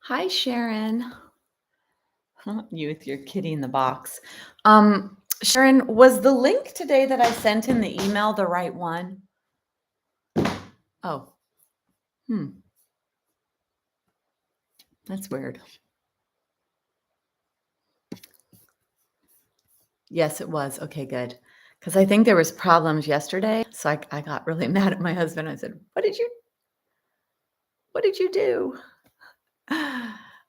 Hi, Sharon. You with your kitty in the box. Sharon, was the link today that I sent in the email the right one? Oh, that's weird. Yes, it was. Okay, good. Because I think there was problems yesterday, so I got really mad at my husband. I said, "What did you do?"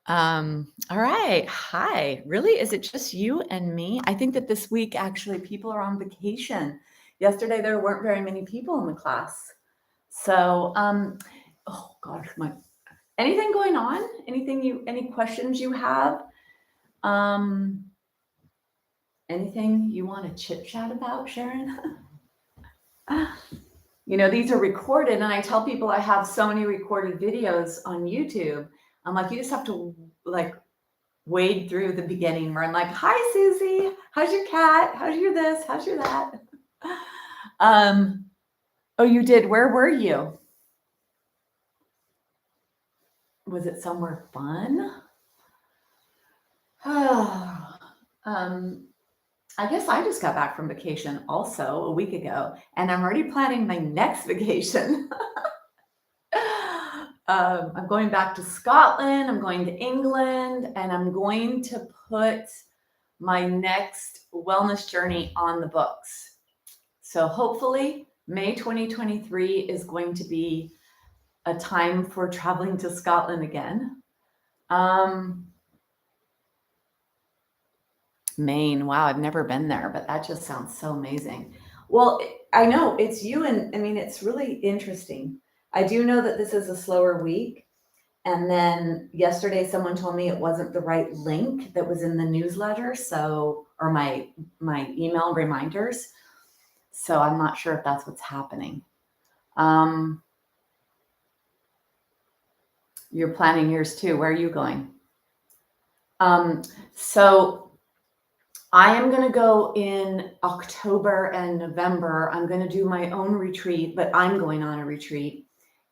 All right. Hi. Really? Is it just you and me? I think that this week actually people are on vacation. Yesterday there weren't very many people in the class. So, oh gosh, anything going on? Any questions you have? Um, Anything you want to chit chat about, Sharon? These are recorded, and I tell people I have so many recorded videos on YouTube. I'm like, you just have to like wade through the beginning where I'm like, "Hi, Susie. How's your cat? How's your this? How's your that?" Oh, you did. Where were you? Was it somewhere fun? I guess I just got back from vacation also a week ago, and I'm already planning my next vacation. I'm going back to Scotland, I'm going to England, and I'm going to put my next wellness journey on the books. So hopefully, May 2023 is going to be a time for traveling to Scotland again. Maine. Wow, I've never been there, but that just sounds so amazing. Well, I know it's you, and I mean, it's really interesting. I do know that this is a slower week. And then yesterday, someone told me it wasn't the right link that was in the newsletter, or my email reminders. So I'm not sure if that's what's happening. You're planning yours too. Where are you going? So I am going to go in October and November. I'm going to do my own retreat, but I'm going on a retreat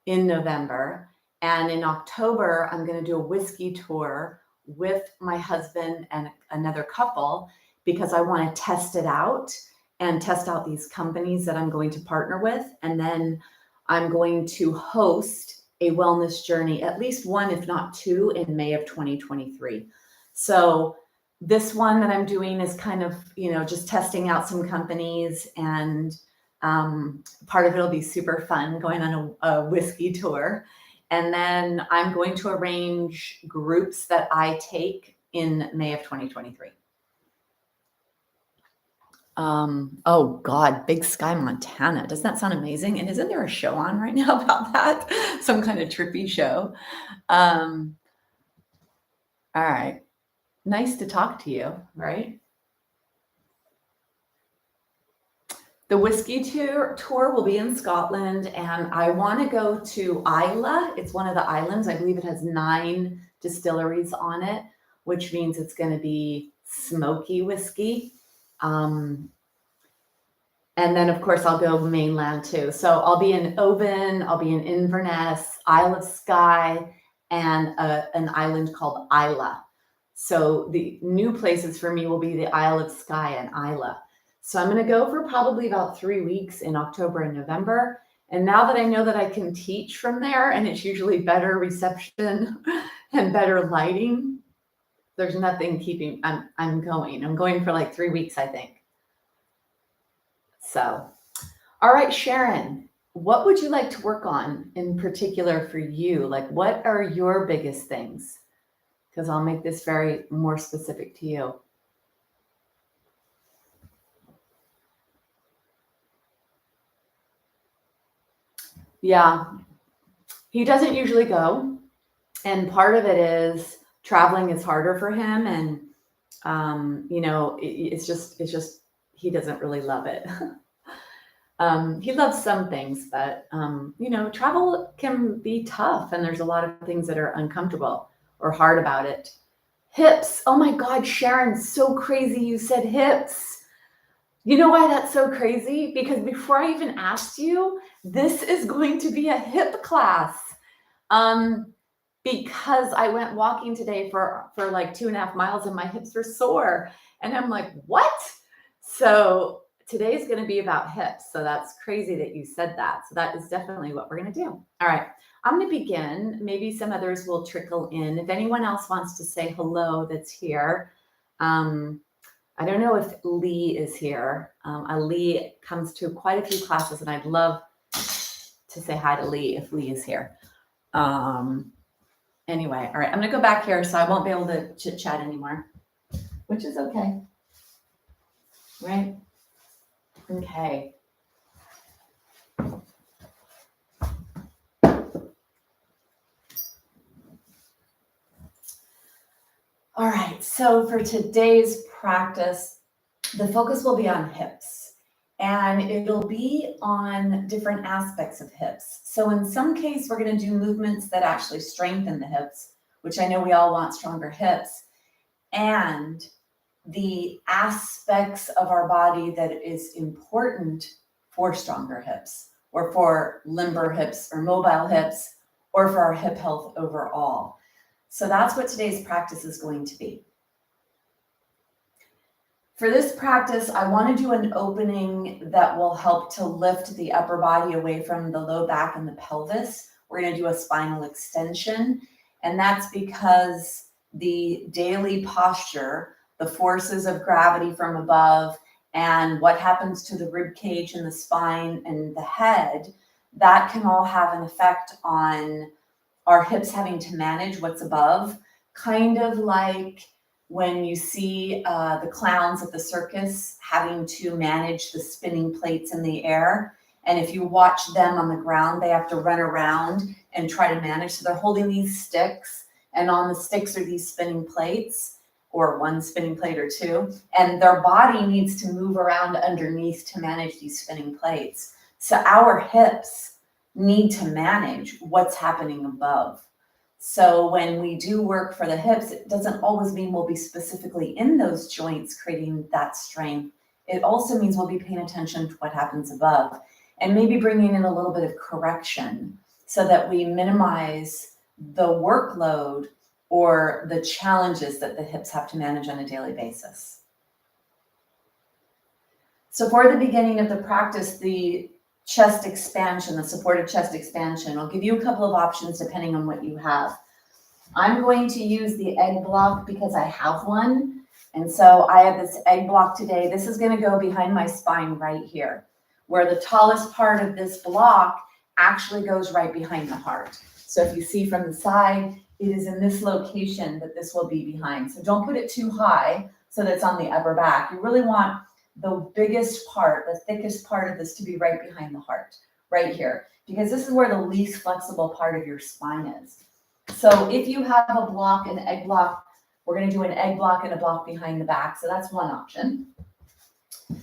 in November. And in October, I'm going to do a whiskey tour with my husband and another couple because I want to test it out and test out these companies that I'm going to partner with. And then I'm going to host a wellness journey, at least one, if not two, in May of 2023. So this one that I'm doing is kind of, just testing out some companies, and part of it will be super fun going on a whiskey tour. And then I'm going to arrange groups that I take in May of 2023. Oh God, Big Sky, Montana. Doesn't that sound amazing? And isn't there a show on right now about that? Some kind of trippy show. All right. Nice to talk to you, right? The whiskey tour will be in Scotland, and I want to go to Islay. It's one of the islands. I believe it has 9 distilleries on it, which means it's going to be smoky whiskey. And then, of course, I'll go mainland too. So I'll be in Oban, I'll be in Inverness, Isle of Skye, and an island called Islay. So the new places for me will be the Isle of Skye and Islay. So I'm going to go for probably about 3 weeks in October and November. And now that I know that I can teach from there, and it's usually better reception and better lighting, there's nothing keeping, I'm going. I'm going for like 3 weeks, I think. So, all right, Sharon, what would you like to work on in particular for you? Like, what are your biggest things? Because I'll make this very more specific to you. Yeah, he doesn't usually go. And part of it is traveling is harder for him. And, it's just, he doesn't really love it. He loves some things, but, travel can be tough, and there's a lot of things that are uncomfortable or hard about it. Hips. Oh my God, Sharon, so crazy you said hips. You know why that's so crazy? Because before I even asked you, this is going to be a hip class. because I went walking today for like 2.5 miles and my hips were sore. And I'm like, what? So today's going to be about hips. So that's crazy that you said that. So that is definitely what we're going to do. All right. I'm going to begin. Maybe some others will trickle in. If anyone else wants to say hello that's here. I don't know if Lee is here. Lee comes to quite a few classes and I'd love to say hi to Lee if Lee is here. Anyway, all right, I'm gonna go back here so I won't be able to chit chat anymore, which is okay, right? Okay. All right, so for today's practice, the focus will be on hips and it'll be on different aspects of hips. So in some case, we're going to do movements that actually strengthen the hips, which I know we all want stronger hips, and the aspects of our body that is important for stronger hips or for limber hips or mobile hips or for our hip health overall. So that's what today's practice is going to be. For this practice, I want to do an opening that will help to lift the upper body away from the low back and the pelvis. We're going to do a spinal extension, and that's because the daily posture, the forces of gravity from above, and what happens to the rib cage and the spine and the head, that can all have an effect on our hips having to manage what's above, kind of like when you see the clowns at the circus having to manage the spinning plates in the air. And if you watch them on the ground, they have to run around and try to manage. So they're holding these sticks, and on the sticks are these spinning plates, or one spinning plate or two. And their body needs to move around underneath to manage these spinning plates. So our hips need to manage what's happening above. So when we do work for the hips, it doesn't always mean we'll be specifically in those joints creating that strength. It also means we'll be paying attention to what happens above and maybe bringing in a little bit of correction so that we minimize the workload or the challenges that the hips have to manage on a daily basis. So for the beginning of the practice, the chest expansion, the supported chest expansion, I'll give you a couple of options depending on what you have. I'm going to use the egg block because I have one. And so I have this egg block today. This is going to go behind my spine right here, where the tallest part of this block actually goes right behind the heart. So if you see from the side, it is in this location that this will be behind. So don't put it too high so that it's on the upper back. You really want the biggest part, the thickest part of this to be right behind the heart, right here, because this is where the least flexible part of your spine is. So if you have a block, an egg block, we're going to do an egg block and a block behind the back. So that's one option.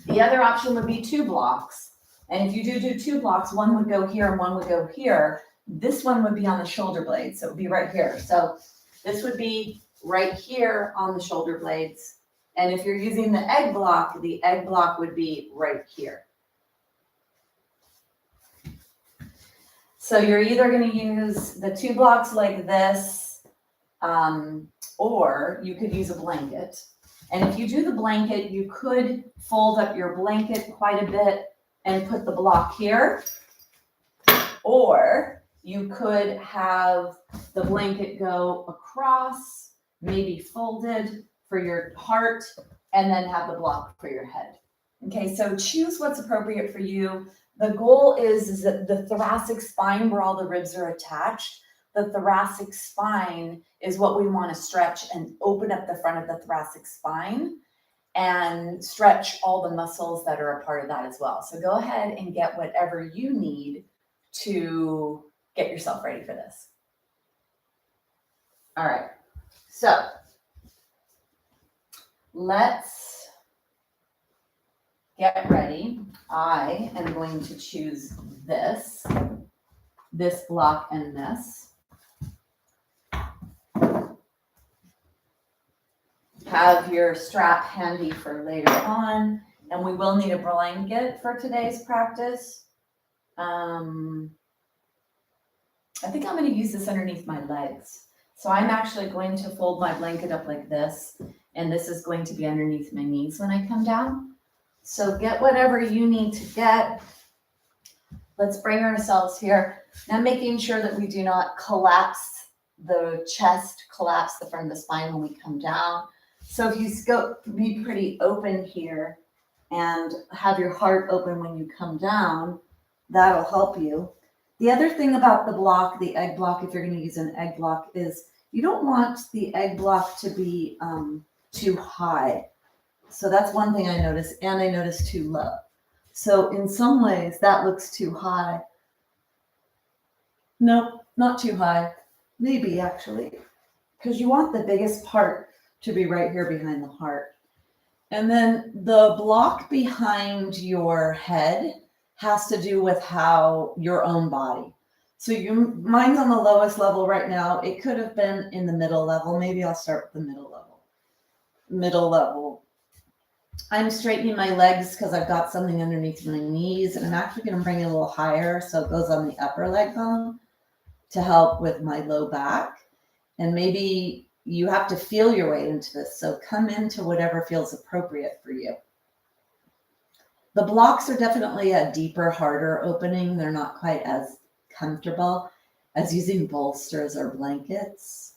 The other option would be 2 blocks. And if you do 2 blocks, one would go here and one would go here. This one would be on the shoulder blades. So it would be right here. So this would be right here on the shoulder blades. And if you're using the egg block would be right here. So you're either going to use the 2 blocks like this, or you could use a blanket. And if you do the blanket, you could fold up your blanket quite a bit and put the block here. Or you could have the blanket go across, maybe folded for your heart, and then have the block for your head. Okay, so choose what's appropriate for you. The goal is that the thoracic spine, where all the ribs are attached, the thoracic spine is what we want to stretch and open up the front of the thoracic spine and stretch all the muscles that are a part of that as well. So go ahead and get whatever you need to get yourself ready for this. All right, so let's get ready. I am going to choose this block and this. Have your strap handy for later on, and we will need a blanket for today's practice. I think I'm going to use this underneath my legs. So I'm actually going to fold my blanket up like this, and this is going to be underneath my knees when I come down. So get whatever you need to get. Let's bring ourselves here. Now making sure that we do not collapse the chest, collapse the front of the spine when we come down. So if you be pretty open here and have your heart open when you come down, that'll help you. The other thing about the block, the egg block, if you're going to use an egg block, is you don't want the egg block to be too high. So that's one thing I noticed, and I noticed too low. So in some ways that looks too high. Nope, not too high. Maybe actually, because you want the biggest part to be right here behind the heart. And then the block behind your head has to do with how your own body. So mine's on the lowest level right now. It could have been in the middle level. Maybe I'll start with the middle level. Middle level. I'm straightening my legs because I've got something underneath my knees, and I'm actually going to bring it a little higher so it goes on the upper leg bone to help with my low back. And maybe you have to feel your way into this. So come into whatever feels appropriate for you. The blocks are definitely a deeper, harder opening. They're not quite as comfortable as using bolsters or blankets.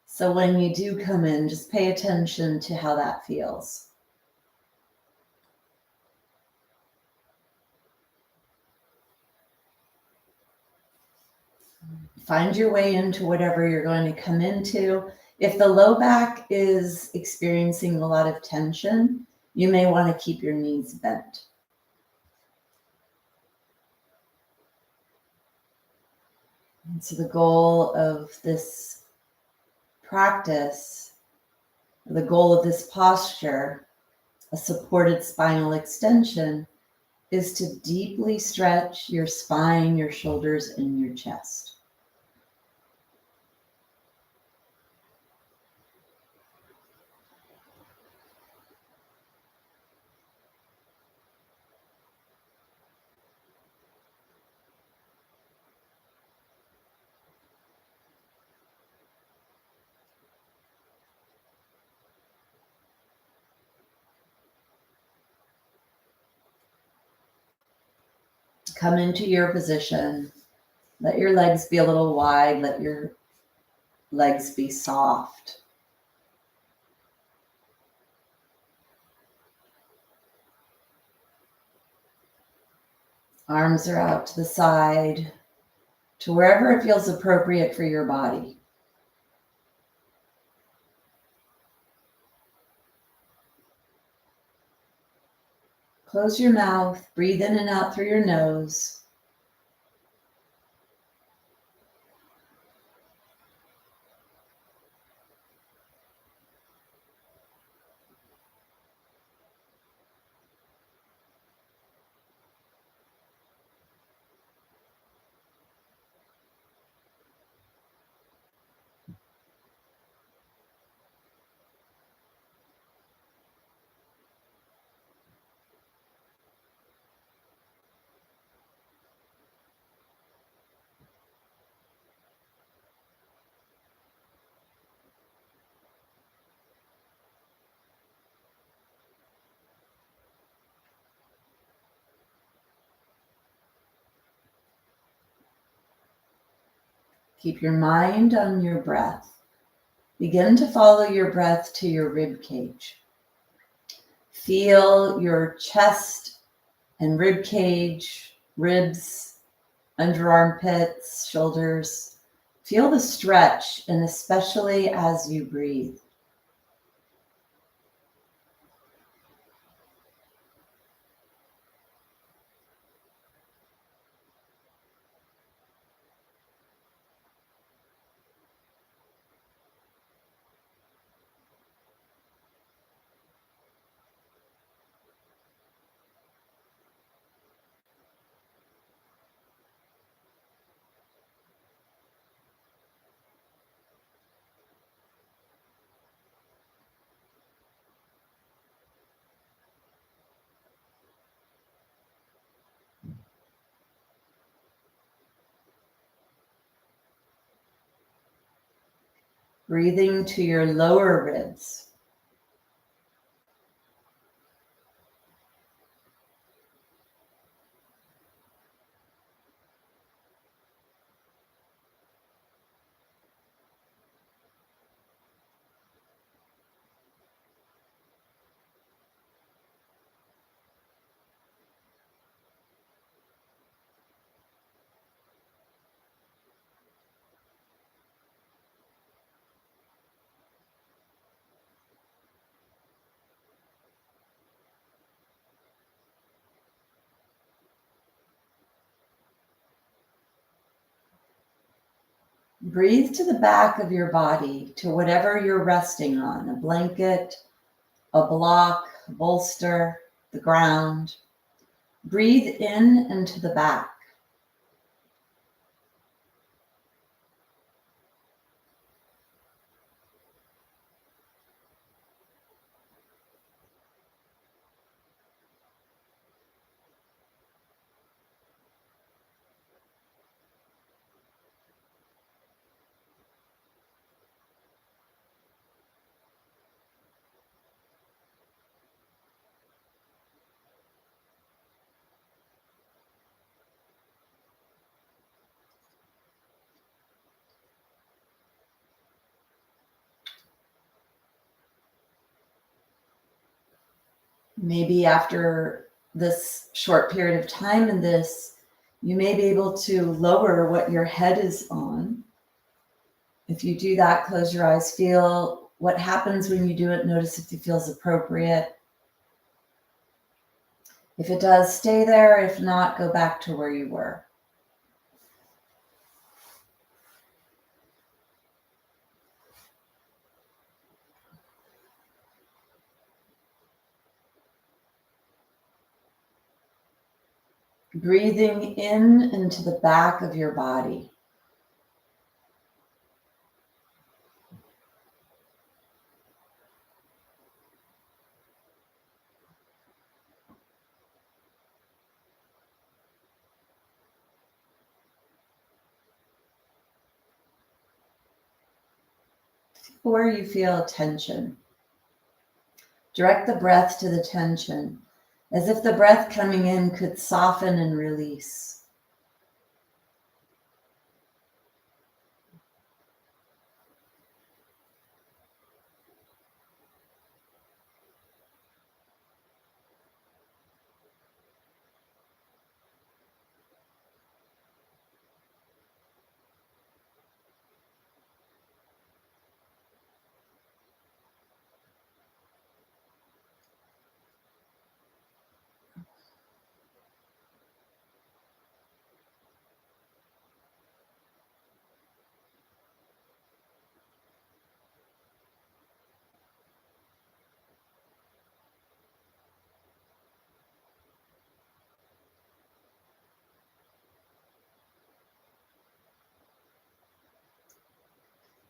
So when you do come in, just pay attention to how that feels. Find your way into whatever you're going to come into. If the low back is experiencing a lot of tension, you may want to keep your knees bent. And so the goal of this practice, the goal of this posture, a supported spinal extension, is to deeply stretch your spine, your shoulders, and your chest. Come into your position. Let your legs be a little wide. Let your legs be soft. Arms are out to the side, to wherever it feels appropriate for your body. Close your mouth, breathe in and out through your nose. Keep your mind on your breath. Begin to follow your breath to your rib cage. Feel your chest and rib cage, ribs, under armpits, shoulders. Feel the stretch, and especially as you breathe. Breathing to your lower ribs. Breathe to the back of your body, to whatever you're resting on, a blanket, a block, a bolster, the ground. Breathe in and to the back. Maybe after this short period of time in this, you may be able to lower what your head is on. If you do that, close your eyes, feel what happens when you do it. Notice if it feels appropriate. If it does, stay there. If not, go back to where you were. Breathing in into the back of your body. Where you feel tension. Direct the breath to the tension, as if the breath coming in could soften and release.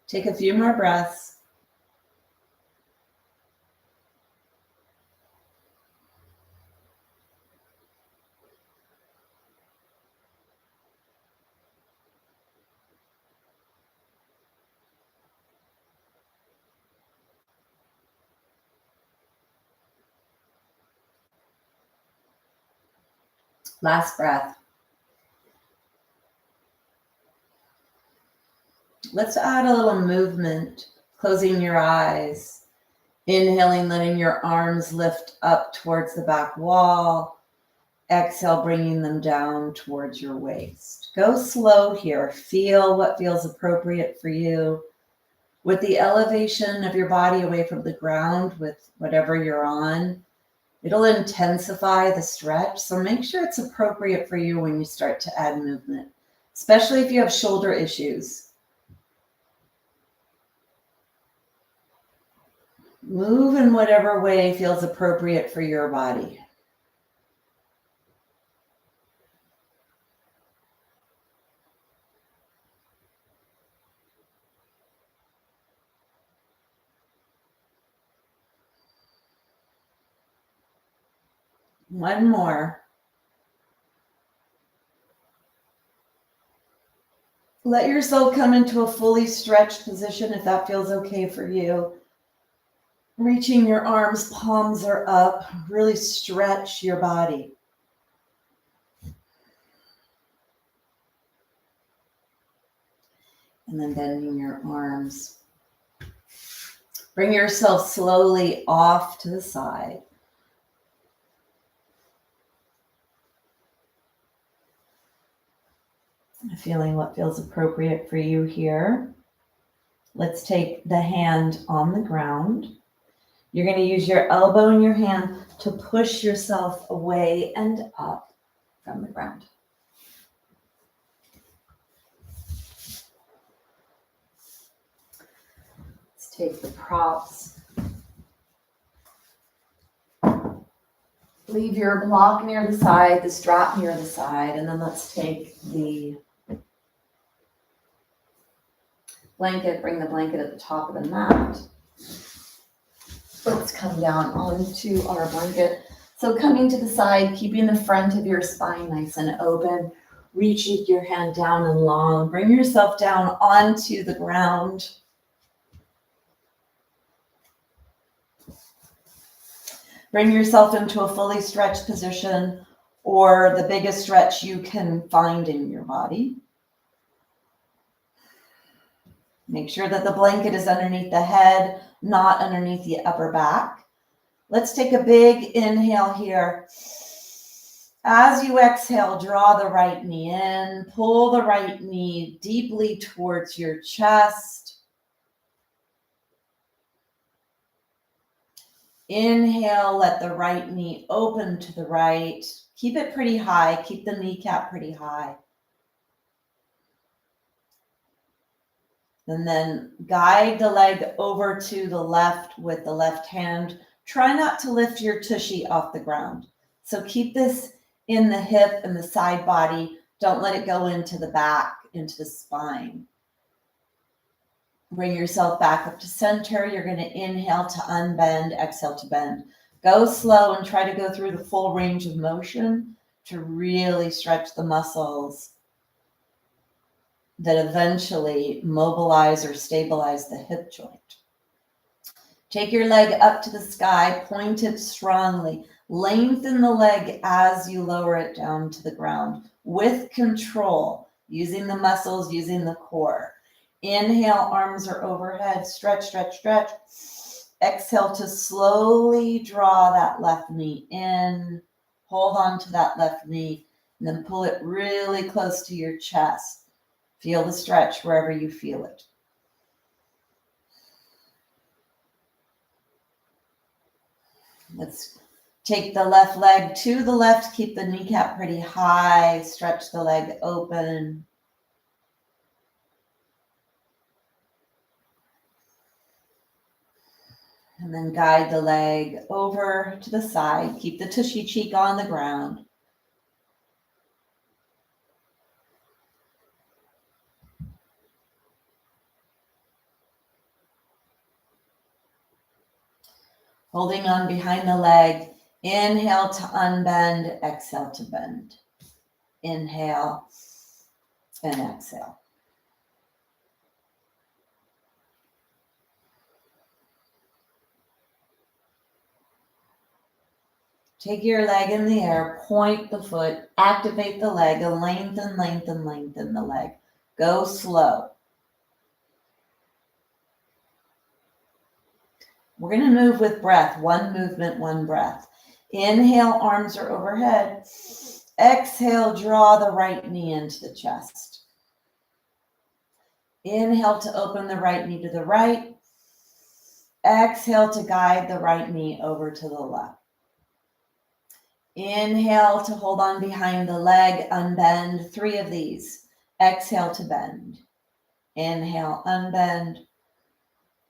Take a few more breaths. Last breath. Let's add a little movement, closing your eyes. Inhaling, letting your arms lift up towards the back wall. Exhale, bringing them down towards your waist. Go slow here. Feel what feels appropriate for you. With the elevation of your body away from the ground, with whatever you're on, it'll intensify the stretch. So make sure it's appropriate for you when you start to add movement, especially if you have shoulder issues. Move in whatever way feels appropriate for your body. One more. Let yourself come into a fully stretched position if that feels okay for you. Reaching your arms, palms are up. Really stretch your body. And then bending your arms. Bring yourself slowly off to the side. Feeling what feels appropriate for you here. Let's take the hand on the ground. You're going to use your elbow in your hand to push yourself away and up from the ground. Let's take the props. Leave your block near the side, the strap near the side, and then let's take the blanket, bring the blanket at the top of the mat. Let's come down onto our blanket. So coming to the side, keeping the front of your spine nice and open, reaching your hand down and long. Bring yourself down onto the ground. Bring yourself into a fully stretched position or the biggest stretch you can find in your body. Make sure that the blanket is underneath the head, not underneath the upper back. Let's take a big inhale here. As you exhale, draw the right knee in, pull the right knee deeply towards your chest. Inhale, let the right knee open to the right. Keep it pretty high, keep the kneecap pretty high. And then guide the leg over to the left with the left hand. Try not to lift your tushy off the ground. So keep this in the hip and the side body. Don't let it go into the back, into the spine. Bring yourself back up to center. You're going to inhale to unbend, exhale to bend. Go slow and try to go through the full range of motion to really stretch the muscles that eventually mobilize or stabilize the hip joint. Take your leg up to the sky, point it strongly. Lengthen the leg as you lower it down to the ground with control, using the muscles, using the core. Inhale, arms are overhead. Stretch, stretch, stretch. Exhale to slowly draw that left knee in. Hold on to that left knee, and then pull it really close to your chest. Feel the stretch wherever you feel it. Let's take the left leg to the left. Keep the kneecap pretty high. Stretch the leg open. And then guide the leg over to the side. Keep the tushy cheek on the ground. Holding on behind the leg. Inhale to unbend, exhale to bend. Inhale and exhale. Take your leg in the air, point the foot, activate the leg, and lengthen, lengthen, lengthen the leg. Go slow. We're going to move with breath. One movement, one breath. Inhale, arms are overhead. Exhale, draw the right knee into the chest. Inhale to open the right knee to the right. Exhale to guide the right knee over to the left. Inhale to hold on behind the leg, unbend. 3 of these. Exhale to bend. Inhale, unbend.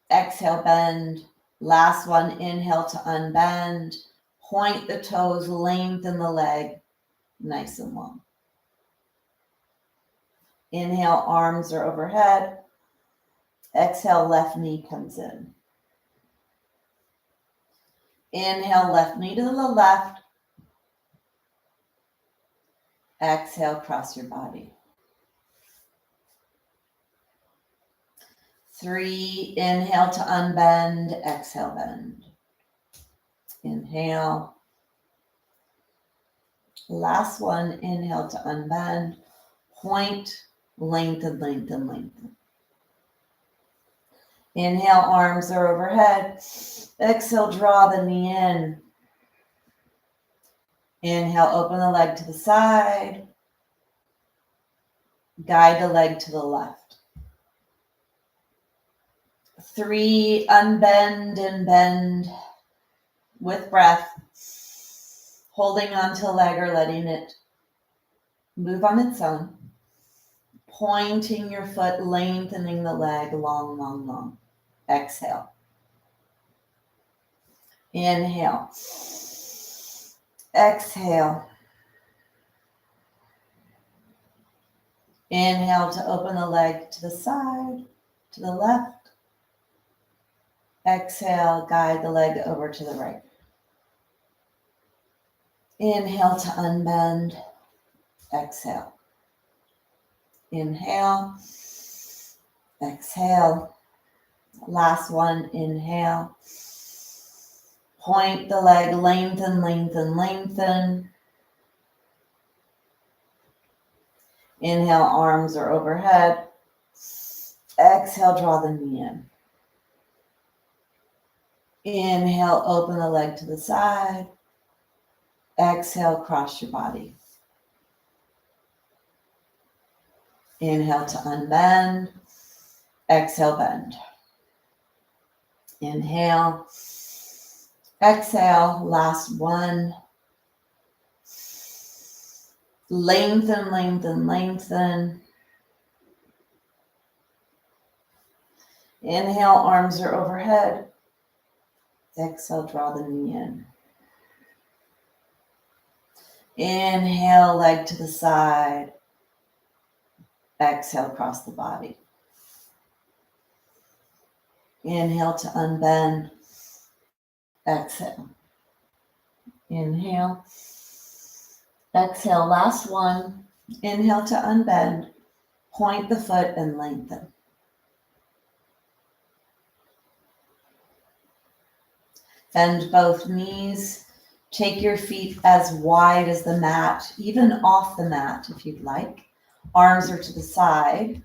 Exhale, bend. Last one, inhale to unbend. Point the toes, lengthen the leg, nice and long. Inhale, arms are overhead. Exhale, left knee comes in. Inhale, left knee to the left. Exhale, cross your body. 3, inhale to unbend, exhale, bend. Inhale. Last one, inhale to unbend, point, lengthen, lengthen, lengthen. Inhale, arms are overhead. Exhale, draw the knee in. Inhale, open the leg to the side. Guide the leg to the left. 3, unbend and bend with breath. Holding onto a leg or letting it move on its own. Pointing your foot, lengthening the leg, long, long, long. Exhale. Inhale. Exhale. Inhale to open the leg to the side, to the left. Exhale, guide the leg over to the right. Inhale to unbend. Exhale. Inhale. Exhale. Last one, inhale. Point the leg, lengthen, lengthen, lengthen. Inhale, arms are overhead. Exhale, draw the knee in. Inhale, open the leg to the side. Exhale, cross your body. Inhale to unbend. Exhale, bend. Inhale. Exhale, last one. Lengthen, lengthen, lengthen. Inhale, arms are overhead. Exhale, draw the knee in. Inhale, leg to the side. Exhale, cross the body. Inhale to unbend. Exhale. Inhale. Exhale, last one. Inhale to unbend. Point the foot and lengthen. Bend both knees. Take your feet as wide as the mat, even off the mat if you'd like. Arms are to the side.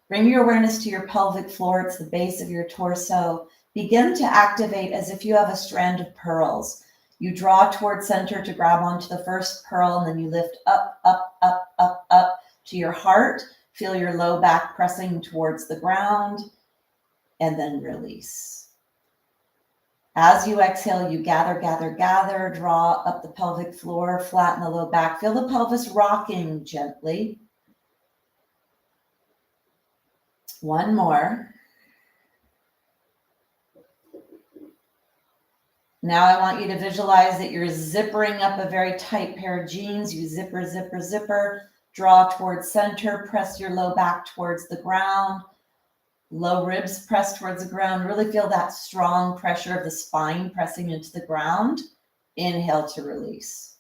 Bring your awareness to your pelvic floor. It's the base of your torso. Begin to activate as if you have a strand of pearls. You draw toward center to grab onto the first pearl, and then you lift up, up, up, up, up to your heart. Feel your low back pressing towards the ground, and then release. As you exhale, you gather, gather, gather, draw up the pelvic floor, flatten the low back. Feel the pelvis rocking gently. One more. Now I want you to visualize that you're zippering up a very tight pair of jeans. You zipper, zipper, zipper, draw towards center, press your low back towards the ground. Low ribs press towards the ground. Really feel that strong pressure of the spine pressing into the ground. Inhale to release.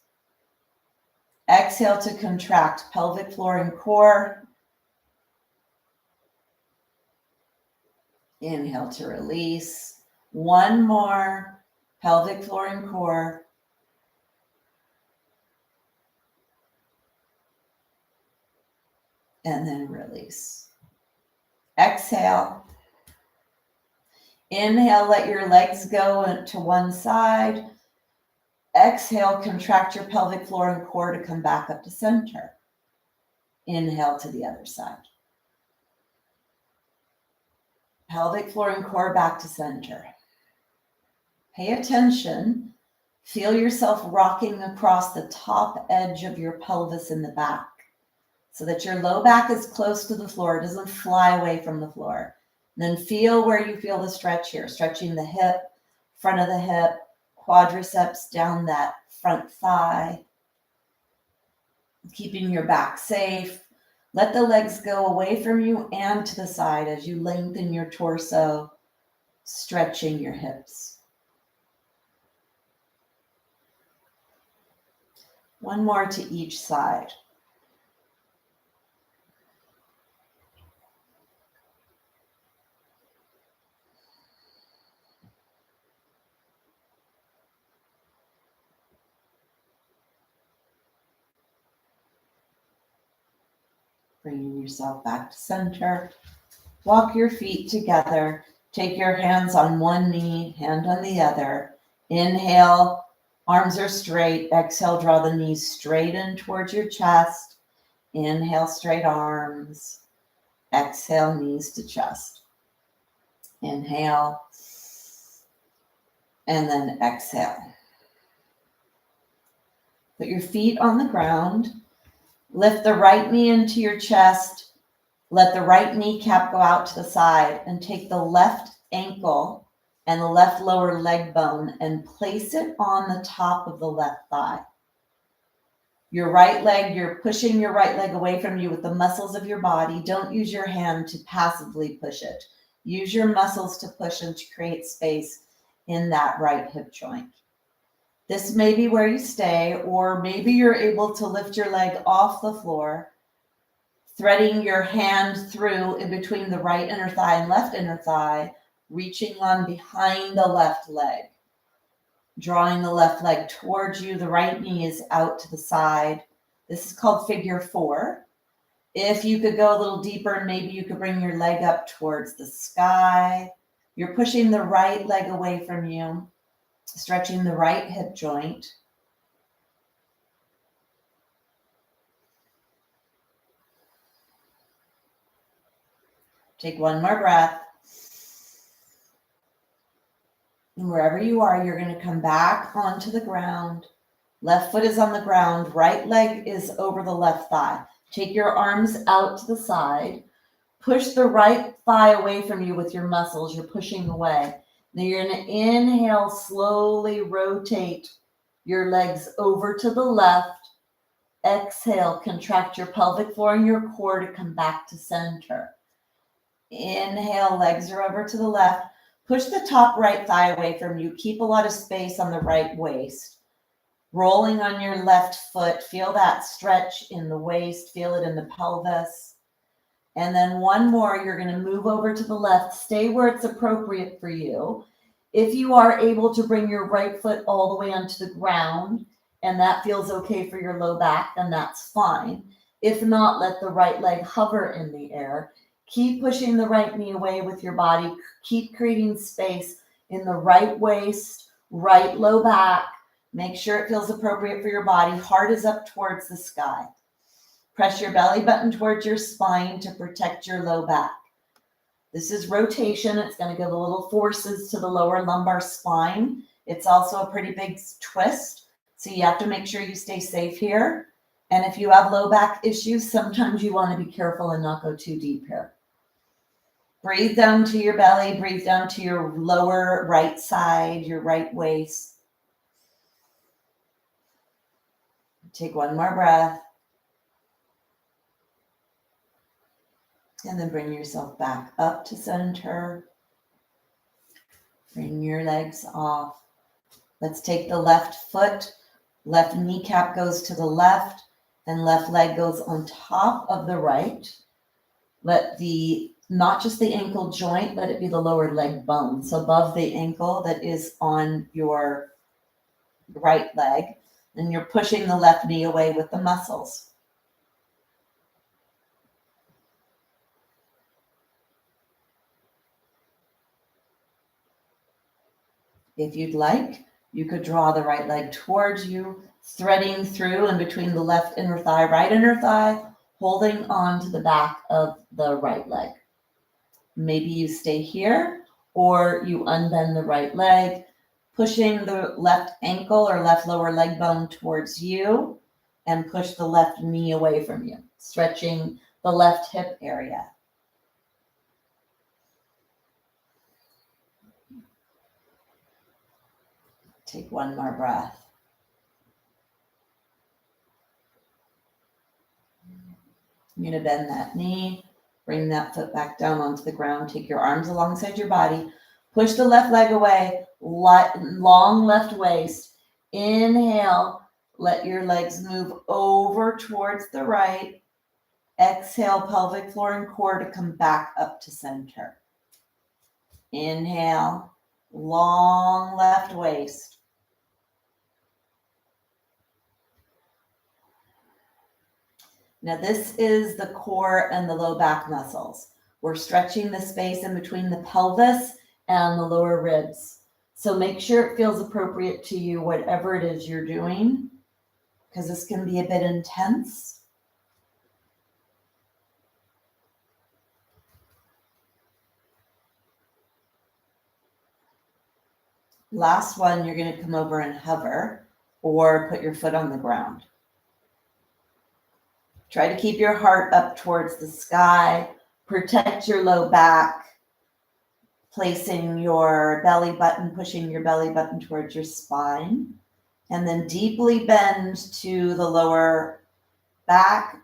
Exhale to contract pelvic floor and core. Inhale to release. One more. Pelvic floor and core. And then release. Exhale. Inhale, let your legs go to one side. Exhale, contract your pelvic floor and core to come back up to center. Inhale to the other side. Pelvic floor and core back to center. Pay attention. Feel yourself rocking across the top edge of your pelvis in the back so that your low back is close to the floor. It doesn't fly away from the floor. And then feel where you feel the stretch here, stretching the hip, front of the hip, quadriceps down that front thigh, keeping your back safe. Let the legs go away from you and to the side as you lengthen your torso, stretching your hips. One more to each side. Bringing yourself back to center. Walk your feet together. Take your hands on one knee, hand on the other. Inhale, arms are straight. Exhale, draw the knees straight in towards your chest. Inhale, straight arms. Exhale, knees to chest. Inhale, and then exhale. Put your feet on the ground. Lift the right knee into your chest. Let the right kneecap go out to the side and take the left ankle and the left lower leg bone and place it on the top of the left thigh. Your right leg, you're pushing your right leg away from you with the muscles of your body. Don't use your hand to passively push it. Use your muscles to push and to create space in that right hip joint. This may be where you stay, or maybe you're able to lift your leg off the floor, threading your hand through in between the right inner thigh and left inner thigh, reaching on behind the left leg, drawing the left leg towards you. The right knee is out to the side. This is called figure 4. If you could go a little deeper, maybe you could bring your leg up towards the sky. You're pushing the right leg away from you, stretching the right hip joint. Take one more breath. And wherever you are, you're going to come back onto the ground. Left foot is on the ground. Right leg is over the left thigh. Take your arms out to the side. Push the right thigh away from you with your muscles. You're pushing away. Then you're going to inhale, slowly rotate your legs over to the left. Exhale, contract your pelvic floor and your core to come back to center. Inhale, legs are over to the left. Push the top right thigh away from you. Keep a lot of space on the right waist. Rolling on your left foot. Feel that stretch in the waist. Feel it in the pelvis. And then one more, you're going to move over to the left. Stay where it's appropriate for you. If you are able to bring your right foot all the way onto the ground, and that feels okay for your low back, then that's fine. If not, let the right leg hover in the air. Keep pushing the right knee away with your body. Keep creating space in the right waist, right low back. Make sure it feels appropriate for your body. Heart is up towards the sky. Press your belly button towards your spine to protect your low back. This is rotation. It's going to give a little forces to the lower lumbar spine. It's also a pretty big twist, so you have to make sure you stay safe here. And if you have low back issues, sometimes you want to be careful and not go too deep here. Breathe down to your belly. Breathe down to your lower right side, your right waist. Take one more breath. And then bring yourself back up to center. Bring your legs off. Let's take the left foot. Left kneecap goes to the left and left leg goes on top of the right. Let not just the ankle joint, let it be the lower leg bone. So above the ankle that is on your right leg. And you're pushing the left knee away with the muscles. If you'd like, you could draw the right leg towards you, threading through in between the left inner thigh, right inner thigh, holding on to the back of the right leg. Maybe you stay here, or you unbend the right leg, pushing the left ankle or left lower leg bone towards you, and push the left knee away from you, stretching the left hip area. Take one more breath. You're going to bend that knee, bring that foot back down onto the ground, take your arms alongside your body, push the left leg away, long left waist. Inhale, let your legs move over towards the right. Exhale, pelvic floor and core to come back up to center. Inhale, long left waist. Now this is the core and the low back muscles. We're stretching the space in between the pelvis and the lower ribs. So make sure it feels appropriate to you, whatever it is you're doing, because this can be a bit intense. Last one, you're going to come over and hover or put your foot on the ground. Try to keep your heart up towards the sky. Protect your low back, placing your belly button, pushing your belly button towards your spine. And then deeply bend to the lower back,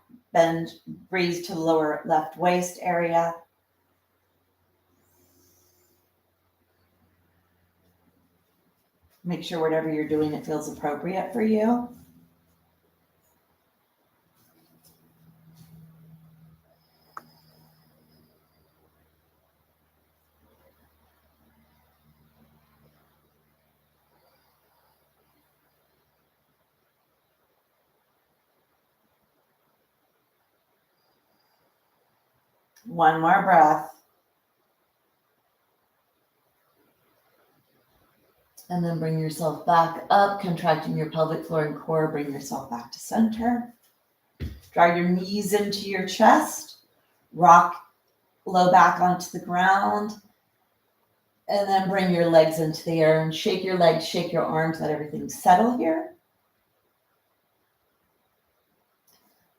breathe to the lower left waist area. Make sure whatever you're doing, it feels appropriate for you. One more breath. And then bring yourself back up, contracting your pelvic floor and core. Bring yourself back to center. Draw your knees into your chest. Rock low back onto the ground. And then bring your legs into the air and shake your legs, shake your arms, let everything settle here.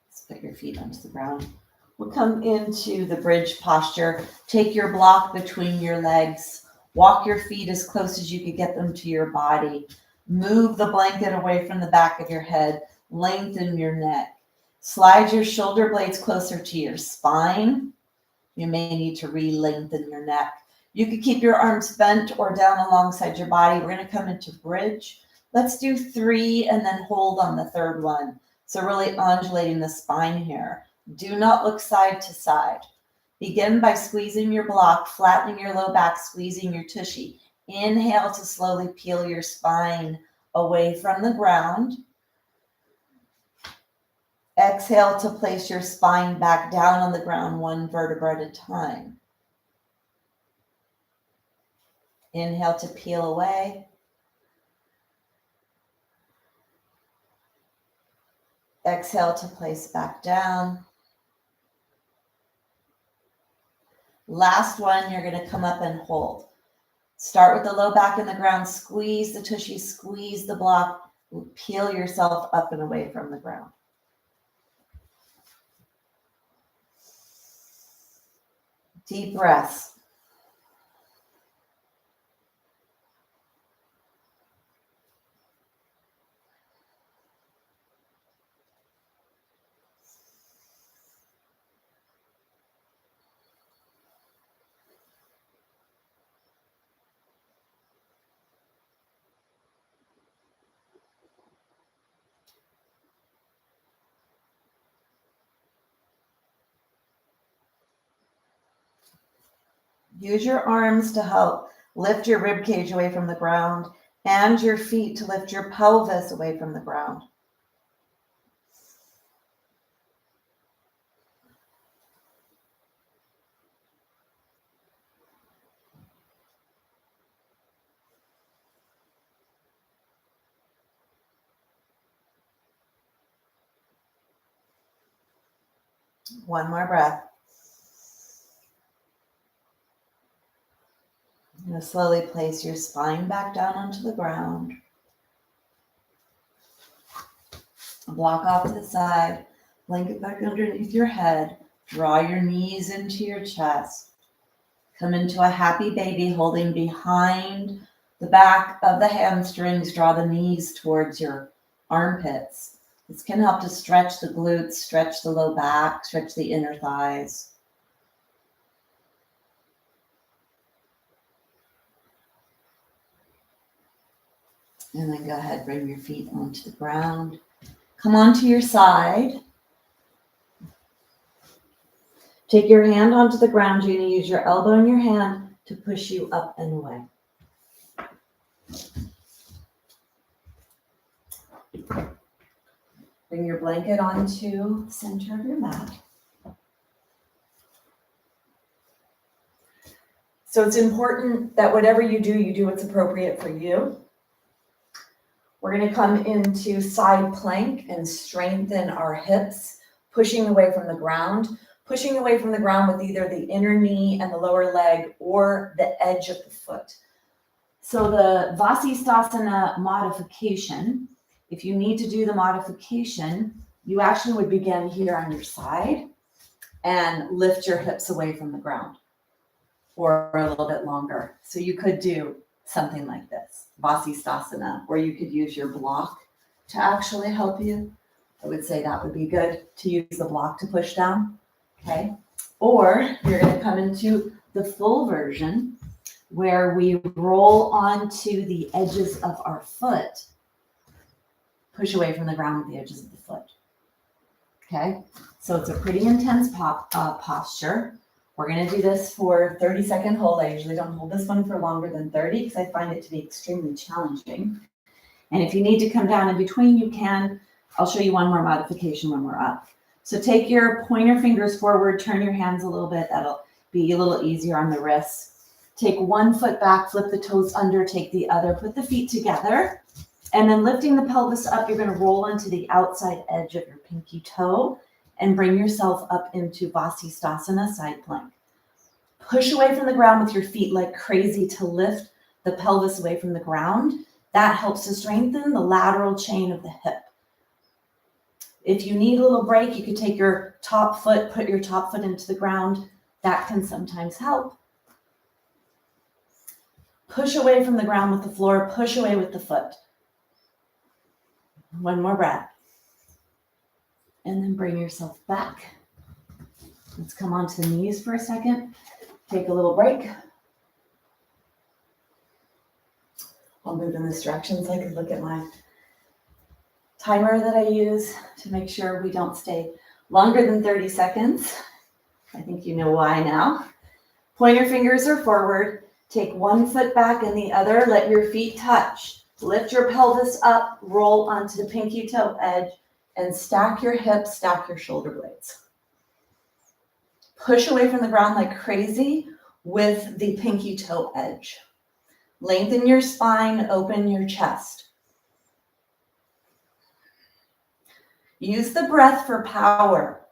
Let's put your feet onto the ground. We'll come into the bridge posture. Take your block between your legs. Walk your feet as close as you can get them to your body. Move the blanket away from the back of your head. Lengthen your neck. Slide your shoulder blades closer to your spine. You may need to re-lengthen your neck. You could keep your arms bent or down alongside your body. We're going to come into bridge. Let's do 3 and then hold on the third one. So really undulating the spine here. Do not look side to side. Begin by squeezing your block, flattening your low back, squeezing your tushy. Inhale to slowly peel your spine away from the ground. Exhale to place your spine back down on the ground, one vertebra at a time. Inhale to peel away. Exhale to place back down. Last one, you're going to come up and hold. Start with the low back in the ground, squeeze the tushy, squeeze the block, peel yourself up and away from the ground. Deep breaths. Use your arms to help lift your rib cage away from the ground and your feet to lift your pelvis away from the ground. One more breath. I'm going to slowly place your spine back down onto the ground. Block off to the side. Blanket back underneath your head. Draw your knees into your chest. Come into a happy baby, holding behind the back of the hamstrings. Draw the knees towards your armpits. This can help to stretch the glutes, stretch the low back, stretch the inner thighs. And then go ahead, bring your feet onto the ground. Come onto your side. Take your hand onto the ground. You're going to use your elbow and your hand to push you up and away. Bring your blanket onto the center of your mat. So it's important that whatever you do what's appropriate for you. We're going to come into side plank and strengthen our hips, pushing away from the ground with either the inner knee and the lower leg or the edge of the foot. So the Vasisthasana modification, if you need to do the modification, you actually would begin here on your side and lift your hips away from the ground for a little bit longer. So you could do something like this, Vasisthasana, or you could use your block to actually help you. I would say that would be good to use the block to push down, okay? Or you're going to come into the full version where we roll onto the edges of our foot, push away from the ground with the edges of the foot, okay? So it's a pretty intense posture. We're going to do this for 30-second hold. I usually don't hold this one for longer than 30 because I find it to be extremely challenging. And if you need to come down in between, you can. I'll show you one more modification when we're up. So take your pointer fingers forward, turn your hands a little bit. That'll be a little easier on the wrists. Take one foot back, flip the toes under, take the other, put the feet together. And then lifting the pelvis up, you're going to roll onto the outside edge of your pinky toe and bring yourself up into Vasisthasana side plank. Push away from the ground with your feet like crazy to lift the pelvis away from the ground. That helps to strengthen the lateral chain of the hip. If you need a little break, you could take your top foot, put your top foot into the ground. That can sometimes help. Push away from the ground with the floor, push away with the foot. One more breath. And then bring yourself back. Let's come onto the knees for a second. Take a little break. I'll move in this direction so I can look at my timer that I use to make sure we don't stay longer than 30 seconds. I think you know why now. Point your fingers are forward. Take one foot back and the other. Let your feet touch. Lift your pelvis up. Roll onto the pinky toe edge. And stack your hips, stack your shoulder blades. Push away from the ground like crazy with the pinky toe edge. Lengthen your spine, open your chest. Use the breath for power.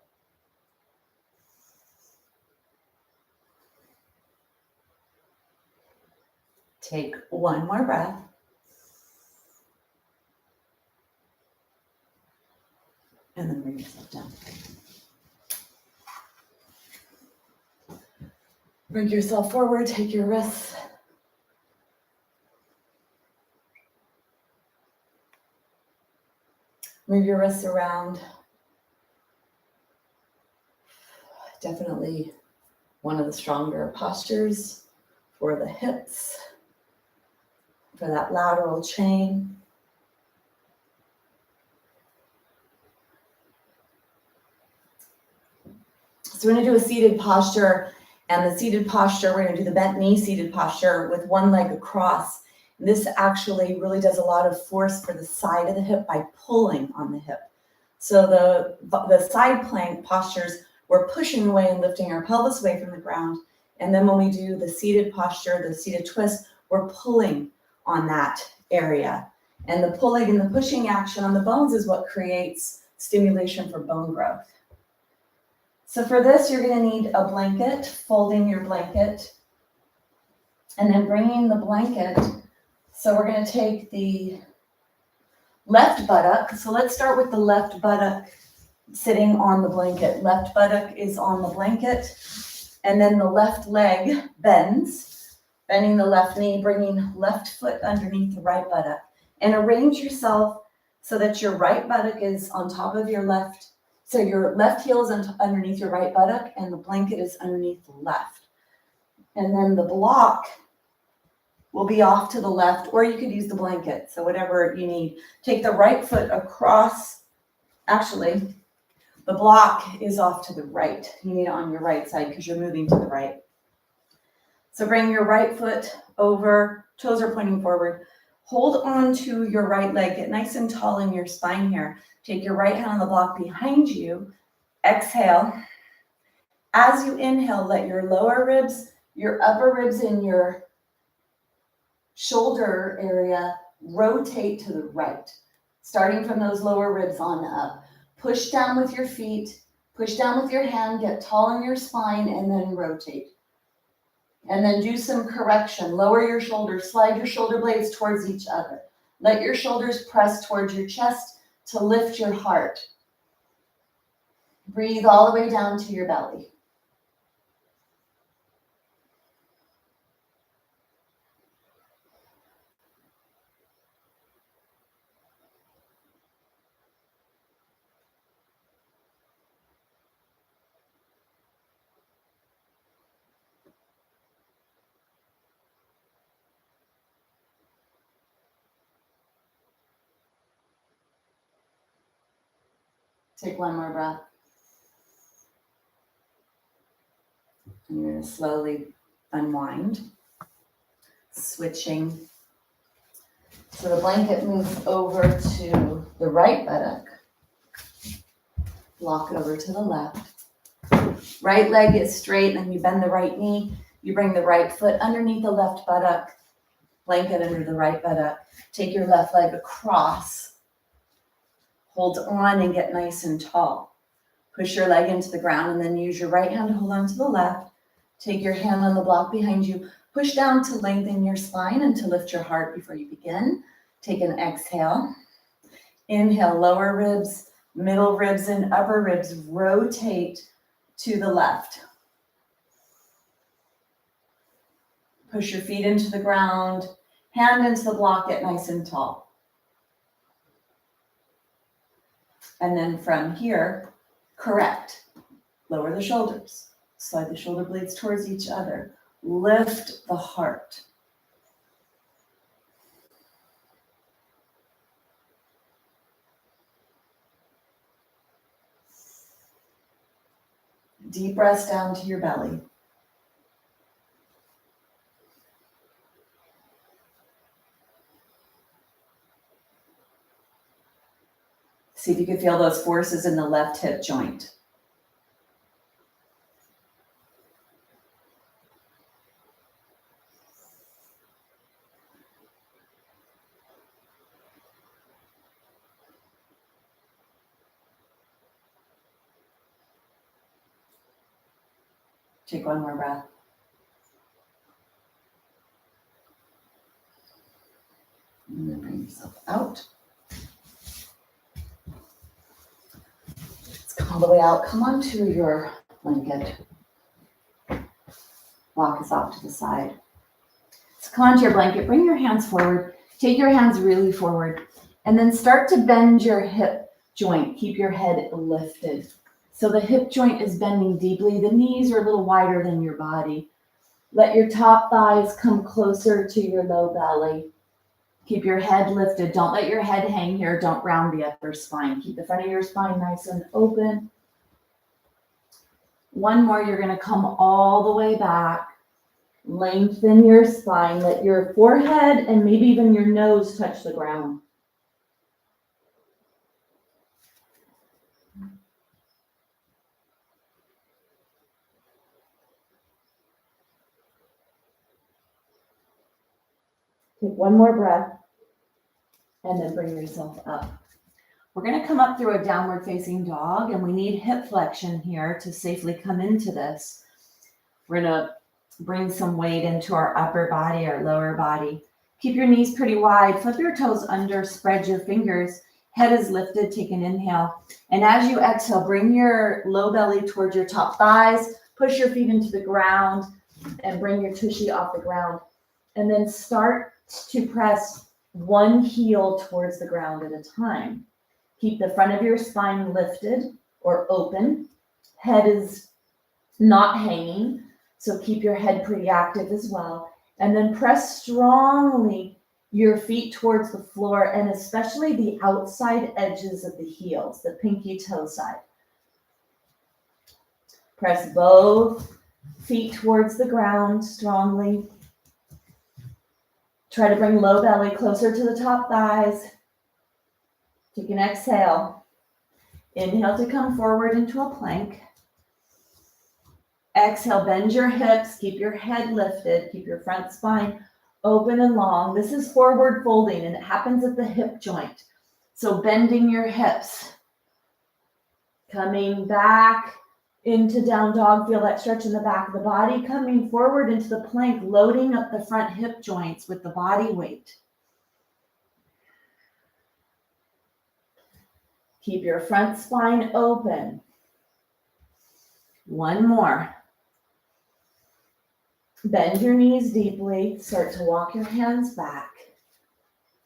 Take one more breath. And then bring yourself down. Bring yourself forward, take your wrists. Move your wrists around. Definitely one of the stronger postures for the hips, for that lateral chain. So we're going to do a seated posture, and the seated posture, we're going to do the bent knee seated posture with one leg across. And this actually really does a lot of force for the side of the hip by pulling on the hip. So the side plank postures, we're pushing away and lifting our pelvis away from the ground. And then when we do the seated posture, the seated twist, we're pulling on that area. And the pulling and the pushing action on the bones is what creates stimulation for bone growth. So for this, you're going to need a blanket, folding your blanket, and then bringing the blanket. So we're going to take the left buttock. So let's start with the left buttock sitting on the blanket. Left buttock is on the blanket, and then the left leg bends, bending the left knee, bringing left foot underneath the right buttock, and arrange yourself so that your right buttock is on top of your left. So your left heel is underneath your right buttock and the blanket is underneath the left. And then the block will be off to the left, or you could use the blanket. So whatever you need. Take the right foot across. Actually, the block is off to the right. You need it on your right side because you're moving to the right. So bring your right foot over, toes are pointing forward. Hold on to your right leg. Get nice and tall in your spine here. Take your right hand on the block behind you. Exhale. As you inhale, let your lower ribs, your upper ribs, and your shoulder area rotate to the right. Starting from those lower ribs on up. Push down with your feet. Push down with your hand. Get tall in your spine and then rotate. And then do some correction. Lower your shoulders. Slide your shoulder blades towards each other. Let your shoulders press towards your chest to lift your heart. Breathe all the way down to your belly. Take one more breath. And you're going to slowly unwind, switching. So the blanket moves over to the right buttock. Block over to the left. Right leg is straight, and then you bend the right knee. You bring the right foot underneath the left buttock. Blanket under the right buttock. Take your left leg across. Hold on and get nice and tall. Push your leg into the ground and then use your right hand to hold on to the left. Take your hand on the block behind you. Push down to lengthen your spine and to lift your heart before you begin. Take an exhale. Inhale, lower ribs, middle ribs, and upper ribs rotate to the left. Push your feet into the ground. Hand into the block, get nice and tall. And then from here, correct. Lower the shoulders. Slide the shoulder blades towards each other. Lift the heart. Deep breaths down to your belly. See if you can feel those forces in the left hip joint. Take one more breath. And then bring yourself out. Let's come all the way out. Come onto your blanket. Block is off to the side. So come onto your blanket. Bring your hands forward. Take your hands really forward. And then start to bend your hip joint. Keep your head lifted. So the hip joint is bending deeply. The knees are a little wider than your body. Let your top thighs come closer to your low belly. Keep your head lifted. Don't let your head hang here. Don't round the upper spine. Keep the front of your spine nice and open. One more. You're going to come all the way back. Lengthen your spine. Let your forehead and maybe even your nose touch the ground. Take one more breath and then bring yourself up. We're going to come up through a downward facing dog, and we need hip flexion here to safely come into this. We're going to bring some weight into our upper body, our lower body. Keep your knees pretty wide. Flip your toes under, spread your fingers. Head is lifted. Take an inhale. And as you exhale, bring your low belly towards your top thighs. Push your feet into the ground and bring your tushy off the ground. And then start to press one heel towards the ground at a time. Keep the front of your spine lifted or open. Head is not hanging, so keep your head pretty active as well. And then press strongly your feet towards the floor, and especially the outside edges of the heels, the pinky toe side. Press both feet towards the ground strongly. Try to bring low belly closer to the top thighs. Take an exhale. Inhale to come forward into a plank. Exhale, bend your hips, keep your head lifted, keep your front spine open and long. This is forward folding and it happens at the hip joint. So bending your hips. Coming back into down dog, feel that stretch in the back of the body. Coming forward into the plank, loading up the front hip joints with the body weight. Keep your front spine open. One more. Bend your knees deeply. Start to walk your hands back.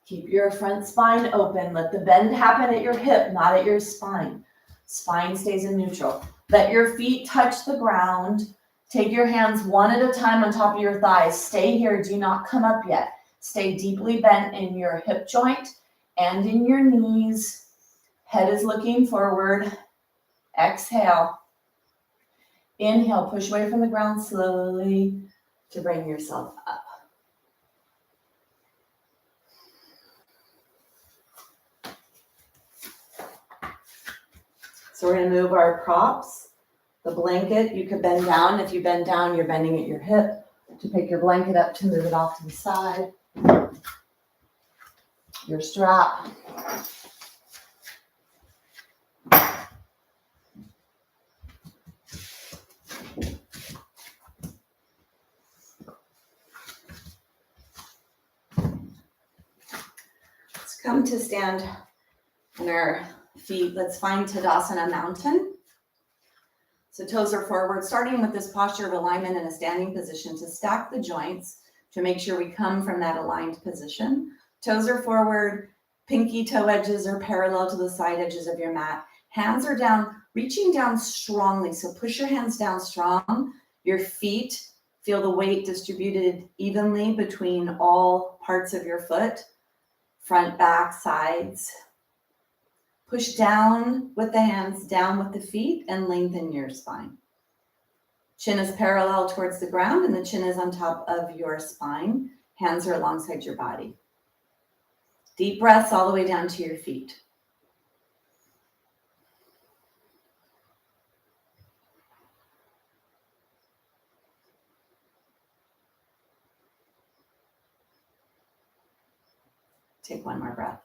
Keep your front spine open. Let the bend happen at your hip, not at your spine. Spine stays in neutral. Let your feet touch the ground. Take your hands one at a time on top of your thighs. Stay here. Do not come up yet. Stay deeply bent in your hip joint and in your knees. Head is looking forward. Exhale. Inhale. Push away from the ground slowly to bring yourself up. So we're going to move our props. The blanket, you could bend down. If you bend down, you're bending at your hip to pick your blanket up to move it off to the side. Your strap. Let's come to stand on our feet. Let's find Tadasana Mountain. So toes are forward, starting with this posture of alignment in a standing position to stack the joints to make sure we come from that aligned position. Toes are forward, pinky toe edges are parallel to the side edges of your mat. Hands are down, reaching down strongly. So push your hands down strong. Your feet, feel the weight distributed evenly between all parts of your foot, front, back, sides. Push down with the hands, down with the feet, and lengthen your spine. Chin is parallel towards the ground, and the chin is on top of your spine. Hands are alongside your body. Deep breaths all the way down to your feet. Take one more breath.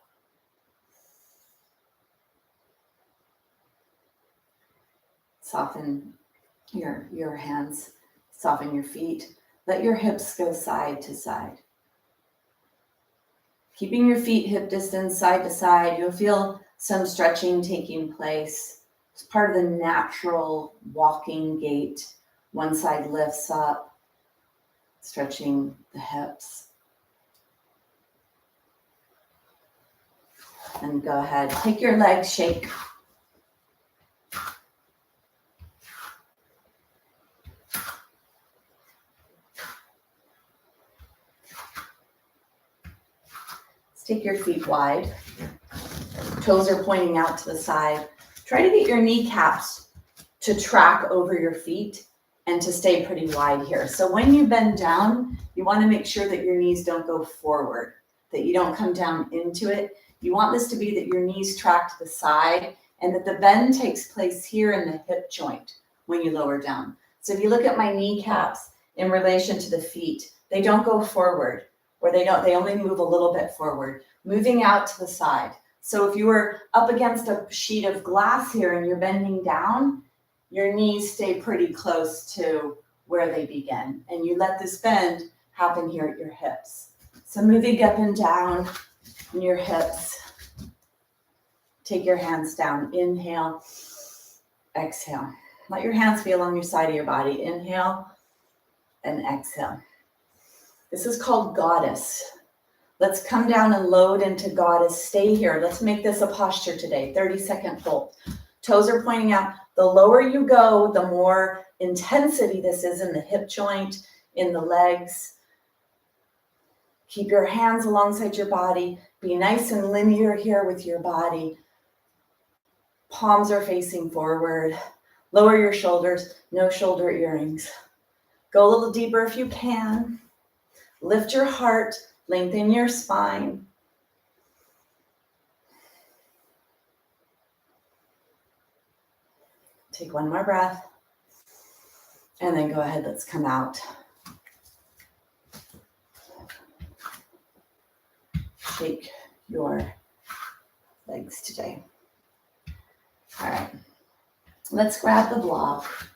Soften your hands, soften your feet. Let your hips go side to side. Keeping your feet hip distance side to side, you'll feel some stretching taking place. It's part of the natural walking gait. One side lifts up, stretching the hips. And go ahead, take your legs, shake. Take your feet wide. Toes are pointing out to the side. Try to get your kneecaps to track over your feet and to stay pretty wide here. So when you bend down, you want to make sure that your knees don't go forward, that you don't come down into it. You want this to be that your knees track to the side and that the bend takes place here in the hip joint when you lower down. So if you look at my kneecaps in relation to the feet, they don't go forward. Or they only move a little bit forward, moving out to the side. So if you were up against a sheet of glass here and you're bending down, your knees stay pretty close to where they begin. And you let this bend happen here at your hips. So moving up and down in your hips. Take your hands down. Inhale, exhale. Let your hands feel on your side of your body. Inhale and exhale. This is called Goddess. Let's come down and load into Goddess. Stay here. Let's make this a posture today. 30-second hold. Toes are pointing out. The lower you go, the more intensity this is in the hip joint, in the legs. Keep your hands alongside your body. Be nice and linear here with your body. Palms are facing forward. Lower your shoulders. No shoulder earrings. Go a little deeper if you can. Lift your heart, Lengthen your spine. Take one more breath. And then go ahead, let's come out. Shake your legs today. All right, let's grab the block.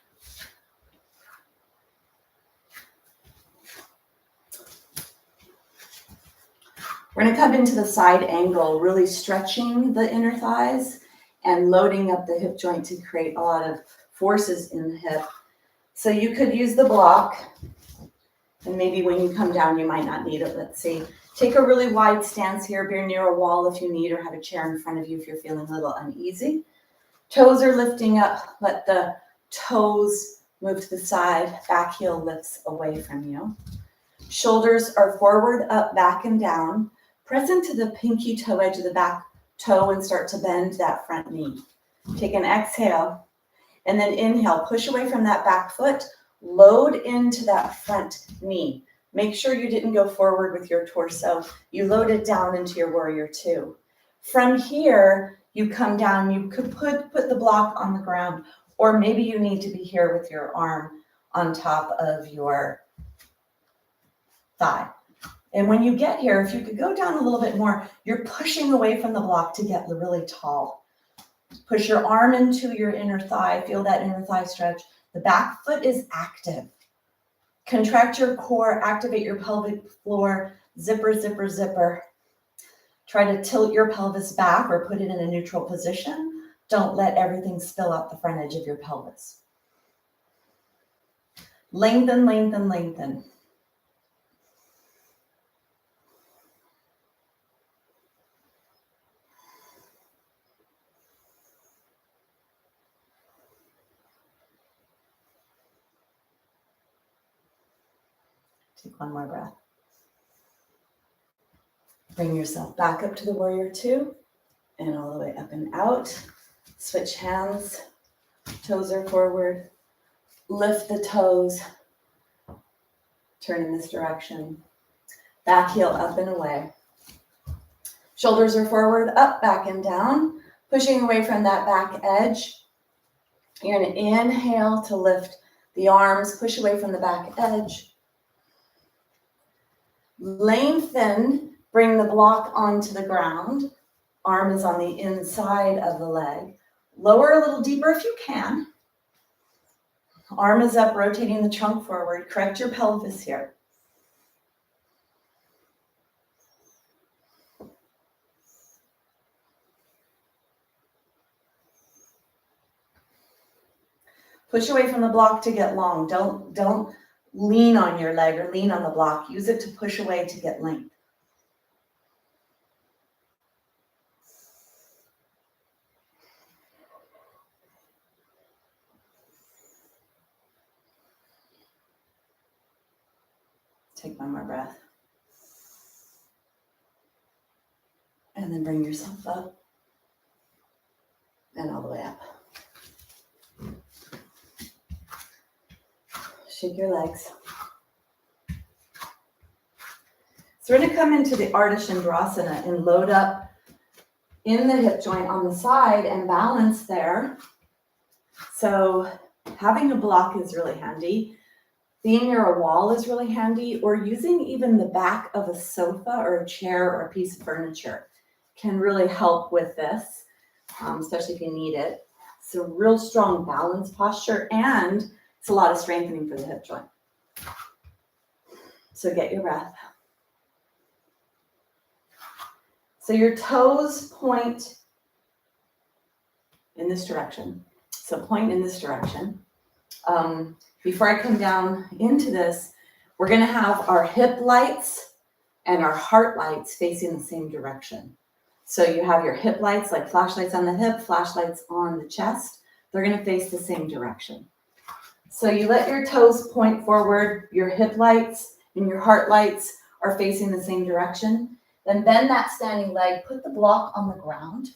We're going to come into the side angle, really stretching the inner thighs and loading up the hip joint to create a lot of forces in the hip. So you could use the block, and maybe when you come down, you might not need it. Let's see. Take a really wide stance here. Be near a wall if you need, or have a chair in front of you if you're feeling a little uneasy. Toes are lifting up. Let the toes move to the side. Back heel lifts away from you. Shoulders are forward, up, back, and down. Press into the pinky toe edge of the back toe and start to bend that front knee. Take an exhale and then inhale. Push away from that back foot. Load into that front knee. Make sure you didn't go forward with your torso. You loaded down into your warrior two. From here, you come down. You could put the block on the ground, or maybe you need to be here with your arm on top of your thigh. And when you get here, if you could go down a little bit more, you're pushing away from the block to get really tall. Push your arm into your inner thigh. Feel that inner thigh stretch. The back foot is active. Contract your core, activate your pelvic floor. Zipper, zipper, zipper. Try to tilt your pelvis back or put it in a neutral position. Don't let everything spill out the front edge of your pelvis. Lengthen, lengthen, lengthen. Take one more breath. Bring yourself back up to the warrior two and all the way up and out. Switch hands. Toes are forward. Lift the toes. Turn in this direction. Back heel up and away. Shoulders are forward, up, back, and down. Pushing away from that back edge. You're going to inhale to lift the arms. Push away from the back edge. Lengthen, bring the block onto the ground. Arm is on the inside of the leg. Lower a little deeper if you can. Arm is up, rotating the trunk forward. Correct your pelvis here. Push away from the block to get long. Don't lean on your leg or lean on the block. Use it to push away to get length. Take one more breath. And then bring yourself up and all the way up. Shake your legs. So we're going to come into the Ardha Chandrasana and load up in the hip joint on the side and balance there. So having a block is really handy. Being near a wall is really handy, or using even the back of a sofa or a chair or a piece of furniture can really help with this, especially if you need it. It's a real strong balance posture, and it's a lot of strengthening for the hip joint. So get your breath. So your toes point in this direction. So point in this direction. Before I come down into this, we're going to have our hip lights and our heart lights facing the same direction. So you have your hip lights, like flashlights on the hip, flashlights on the chest. They're going to face the same direction. So you let your toes point forward, your hip lights and your heart lights are facing the same direction. Then bend that standing leg, put the block on the ground.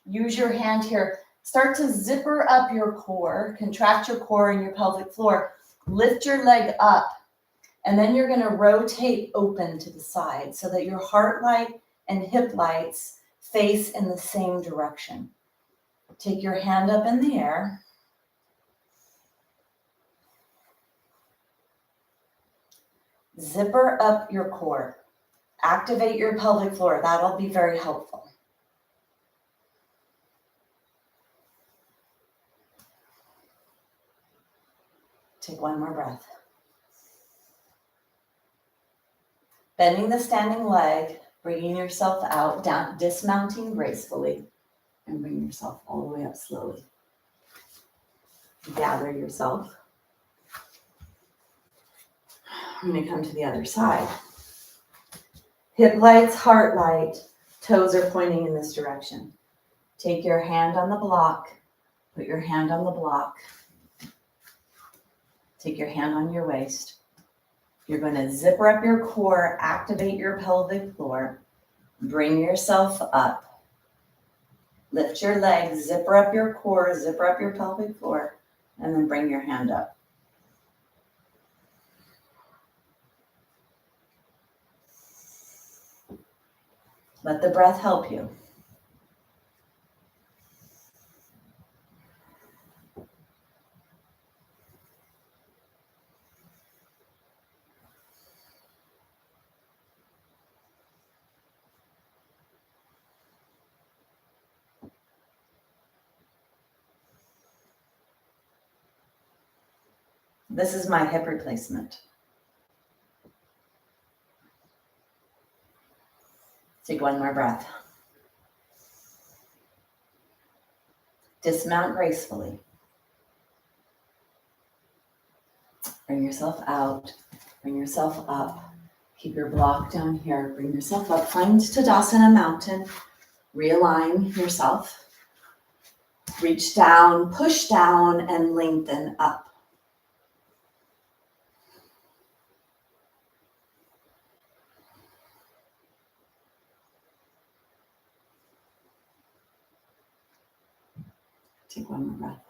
Use your hand here. Start to zipper up your core, contract your core and your pelvic floor. Lift your leg up And then you're going to rotate open to the side so that your heart light and hip lights face in the same direction. Take your hand up in the air. Zipper up your core. Activate your pelvic floor. That'll be very helpful. Take one more breath. Bending the standing leg, bringing yourself out, down, dismounting gracefully, and bring yourself all the way up slowly. Gather yourself. I'm going to come to the other side. Hip lights, heart light, toes are pointing in this direction. Take your hand on the block, put your hand on the block. Take your hand on your waist. You're going to zipper up your core, activate your pelvic floor, bring yourself up. Lift your legs, zipper up your core, zipper up your pelvic floor, and then bring your hand up. Let the breath help you. This is my hip replacement. Take one more breath. Dismount gracefully. Bring yourself out, bring yourself up. Keep your block down here, bring yourself up. Find Tadasana Mountain. Realign yourself. Reach down, push down, and lengthen up. Take one more breath.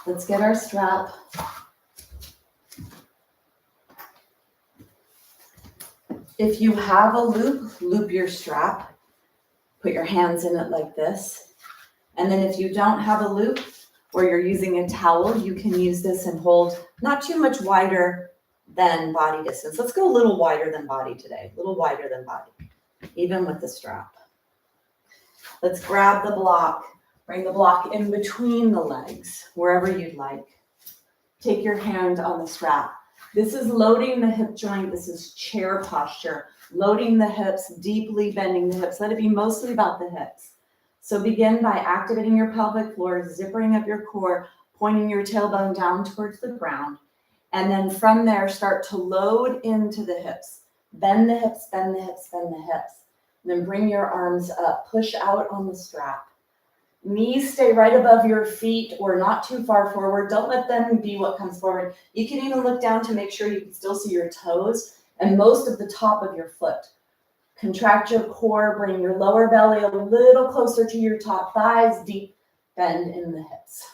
Let's get our strap. If you have a loop, loop your strap. Put your hands in it like this. And then if you don't have a loop or you're using a towel, you can use this and hold not too much wider than body distance. Let's go a little wider than body today, a little wider than body, even with the strap. Let's grab the block, bring the block in between the legs, wherever you'd like. Take your hand on the strap. This is loading the hip joint. This is chair posture, loading the hips, deeply bending the hips. Let it be mostly about the hips. So begin by activating your pelvic floor, zippering up your core, pointing your tailbone down towards the ground. And then from there, start to load into the hips. Bend the hips, bend the hips, bend the hips. And then bring your arms up, push out on the strap. Knees stay right above your feet or not too far forward. Don't let them be what comes forward. You can even look down to make sure you can still see your toes and most of the top of your foot. Contract your core, bring your lower belly a little closer to your top thighs, deep bend in the hips.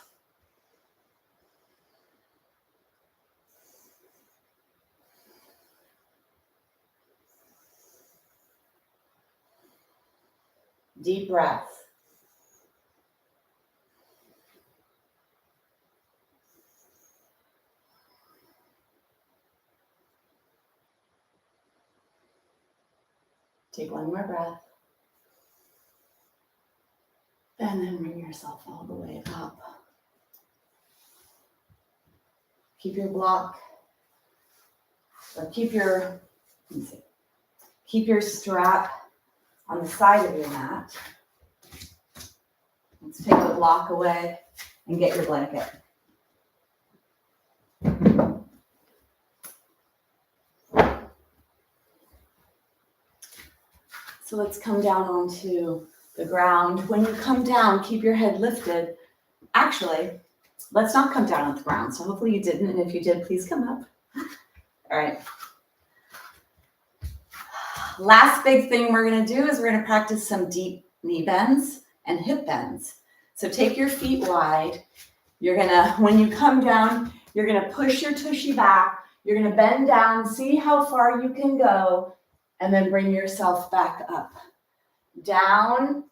Deep breath. Take one more breath. And then bring yourself all the way up. Keep your block, or keep your strap on the side of your mat. Let's take the block away and get your blanket. So let's come down onto the ground. When you come down, keep your head lifted. Actually, let's not come down on the ground. So hopefully you didn't. And if you did, please come up. All right. Last big thing we're going to do is we're going to practice some deep knee bends and hip bends. So take your feet wide You're gonna, when you come down, you're gonna push your tushy back. You're gonna bend down, see how far you can go, and then bring yourself back up. Down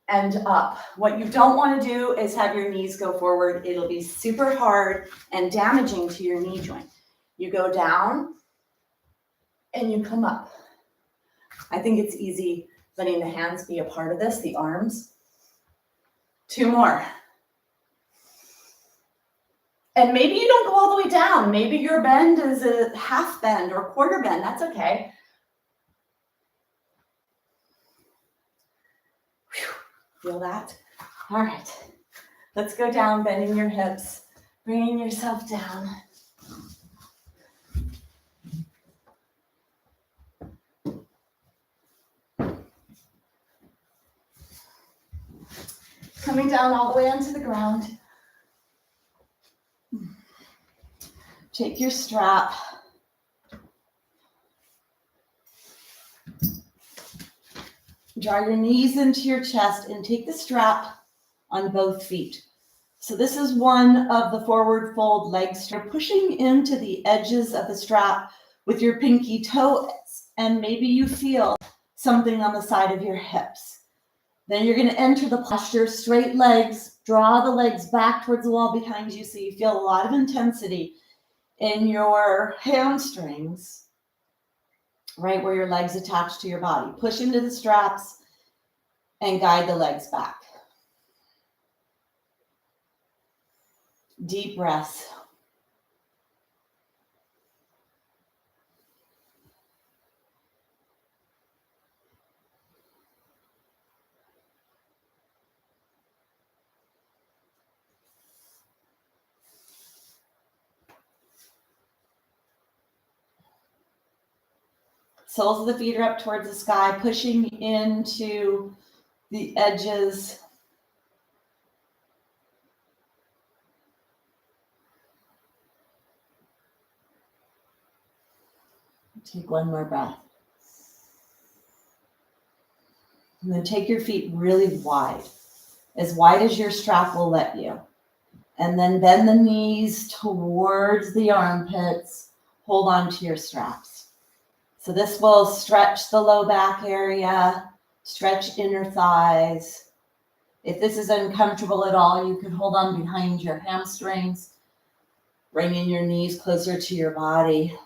and up. What you don't want to do is have your knees go forward. It'll be super hard and damaging to your knee joint. You go down and you come up. I think it's easy letting the hands be a part of this, the arms. 2 more. And maybe you don't go all the way down. Maybe your bend is a half bend or quarter bend. That's okay. Whew. Feel that? All right. Let's go down, bending your hips, bringing yourself down. Coming down all the way onto the ground. Take your strap. Draw your knees into your chest and take the strap on both feet. So this is one of the forward fold legs. You're pushing into the edges of the strap with your pinky toes, and maybe you feel something on the side of your hips. Then you're going to enter the posture, straight legs, draw the legs back towards the wall behind you so you feel a lot of intensity in your hamstrings, right where your legs attach to your body. Push into the straps and guide the legs back. Deep breaths. Soles of the feet are up towards the sky, pushing into the edges. Take one more breath. And then take your feet really wide as your strap will let you. And then bend the knees towards the armpits. Hold on to your straps. So this will stretch the low back area, stretch inner thighs. If this is uncomfortable at all, you can hold on behind your hamstrings, bringing your knees closer to your body.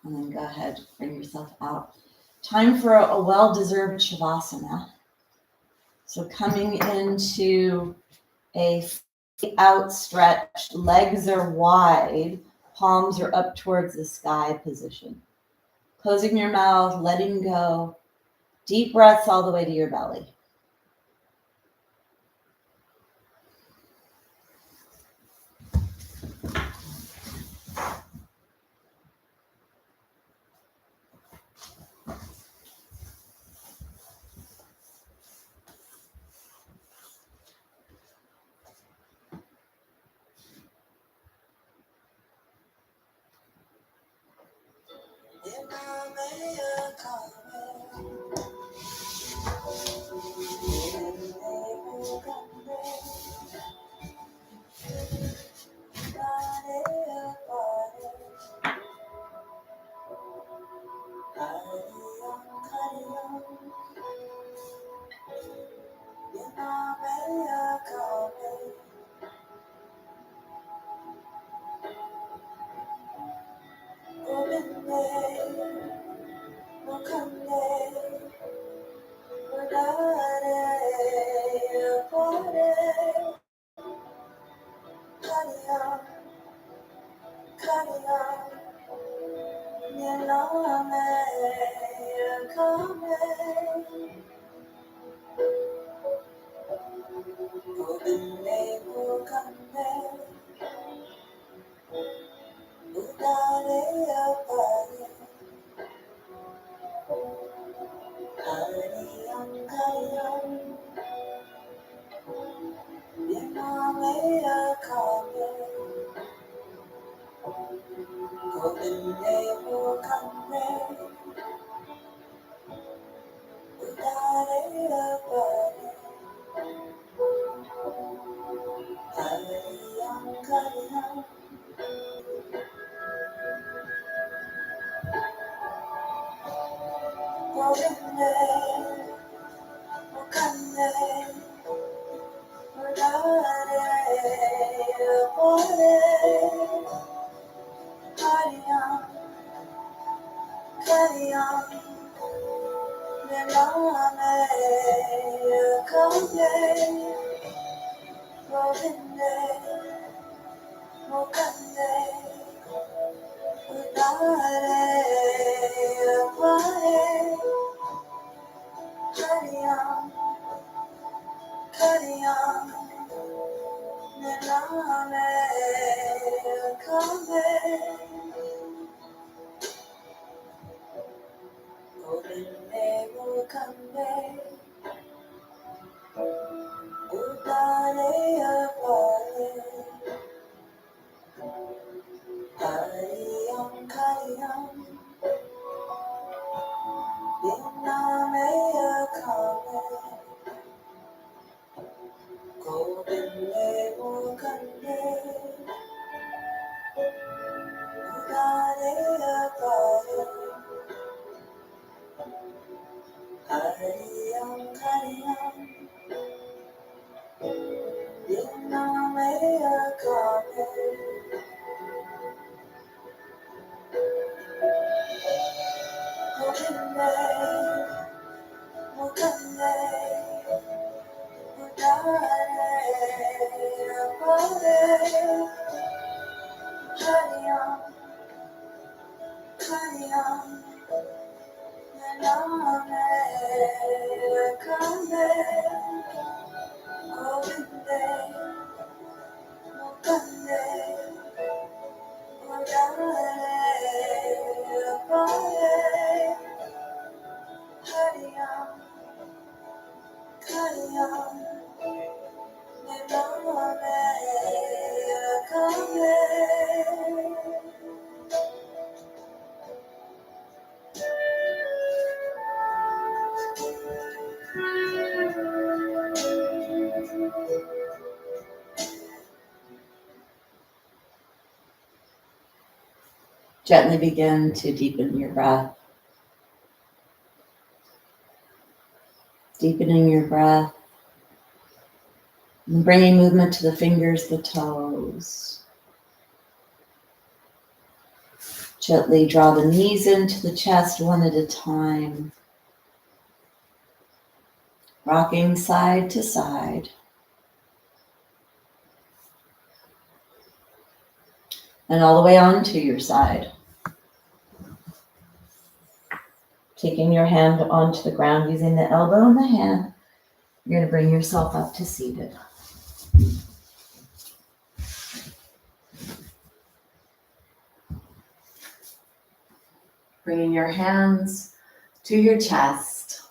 And then go ahead, bring yourself out. Time for a well-deserved Shavasana. So coming into a outstretched, legs are wide, palms are up towards the sky position. Closing your mouth, letting go. Deep breaths all the way to your belly. Gently begin to deepen your breath. Deepening your breath. And bringing movement to the fingers, the toes. Gently draw the knees into the chest one at a time. Rocking side to side. And all the way onto your side. Taking your hand onto the ground using the elbow and the hand, you're going to bring yourself up to seated. Bringing your hands to your chest.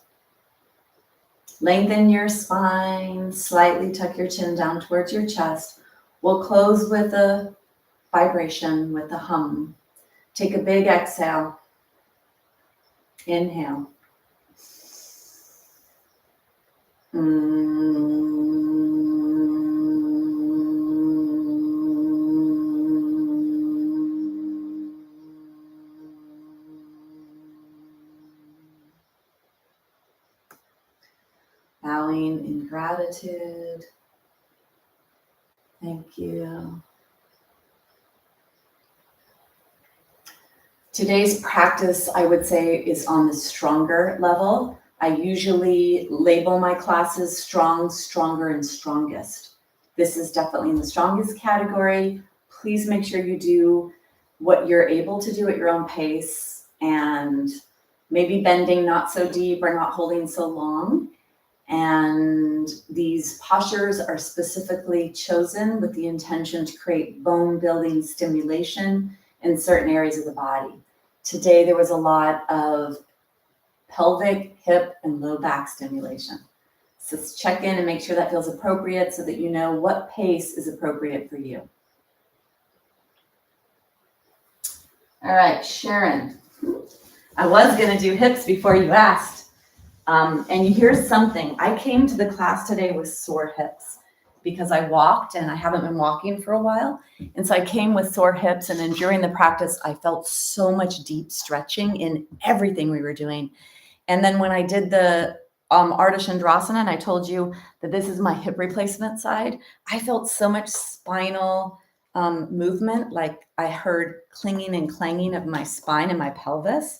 Lengthen your spine, slightly tuck your chin down towards your chest. We'll close with a vibration, with a hum. Take a big exhale. Inhale. Bowing in gratitude. Thank you. Today's practice, I would say, is on the stronger level. I usually label my classes strong, stronger, and strongest. This is definitely in the strongest category. Please make sure you do what you're able to do at your own pace, and maybe bending not so deep or not holding so long. And these postures are specifically chosen with the intention to create bone building stimulation in certain areas of the body. Today, there was a lot of pelvic, hip, and low back stimulation. So let's check in and make sure that feels appropriate so that you know what pace is appropriate for you. All right, Sharon. I was going to do hips before you asked. And here's something. I came to the class today with sore hips because I walked and I haven't been walking for a while. And so I came with sore hips. And then during the practice, I felt so much deep stretching in everything we were doing. And then when I did the Ardha Chandrasana, and I told you that this is my hip replacement side, I felt so much spinal movement, like I heard clinging and clanging of my spine and my pelvis.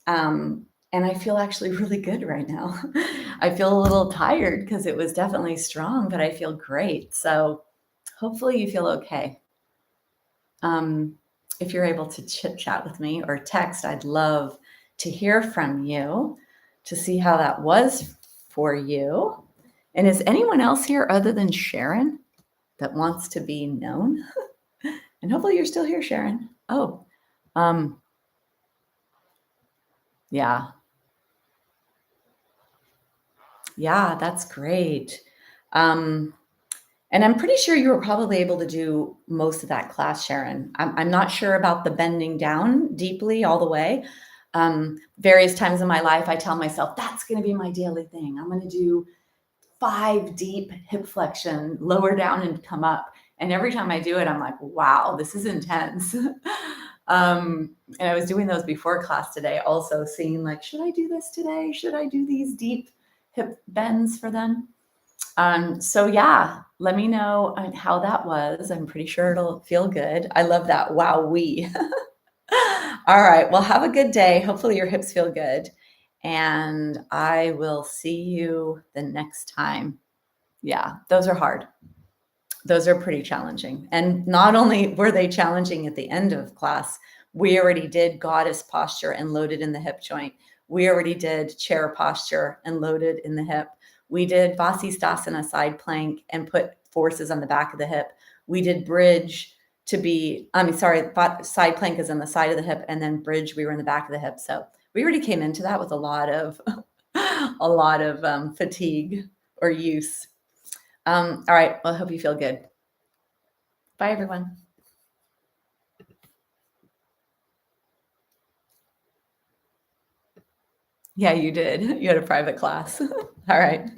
And I feel actually really good right now. I feel a little tired because it was definitely strong, but I feel great. So hopefully you feel okay. If you're able to chit chat with me or text, I'd love to hear from you to see how that was for you. And is anyone else here other than Sharon that wants to be known? And hopefully you're still here, Sharon. Oh, yeah. Yeah, that's great. And I'm pretty sure you were probably able to do most of that class, Sharon. I'm not sure about the bending down deeply all the way. Various times in my life, I tell myself, that's going to be my daily thing. I'm going to do 5 deep hip flexion, lower down and come up. And every time I do it, I'm like, wow, this is intense. And I was doing those before class today, also seeing like, should I do this today? Should I do these deep hip bends for them? So yeah, let me know how that was. I'm pretty sure it'll feel good. I love that. Wow, we. All right. Well, have a good day. Hopefully your hips feel good. And I will see you the next time. Yeah, those are hard. Those are pretty challenging. And not only were they challenging at the end of class, we already did goddess posture and loaded in the hip joint. We already did chair posture and loaded in the hip. We did Vasisthasana side plank and put forces on the back of the hip. We did bridge side plank is on the side of the hip, and then bridge, we were in the back of the hip. So we already came into that with a lot of fatigue or use. All right. Well, I hope you feel good. Bye, everyone. Yeah, you did. You had a private class. All right.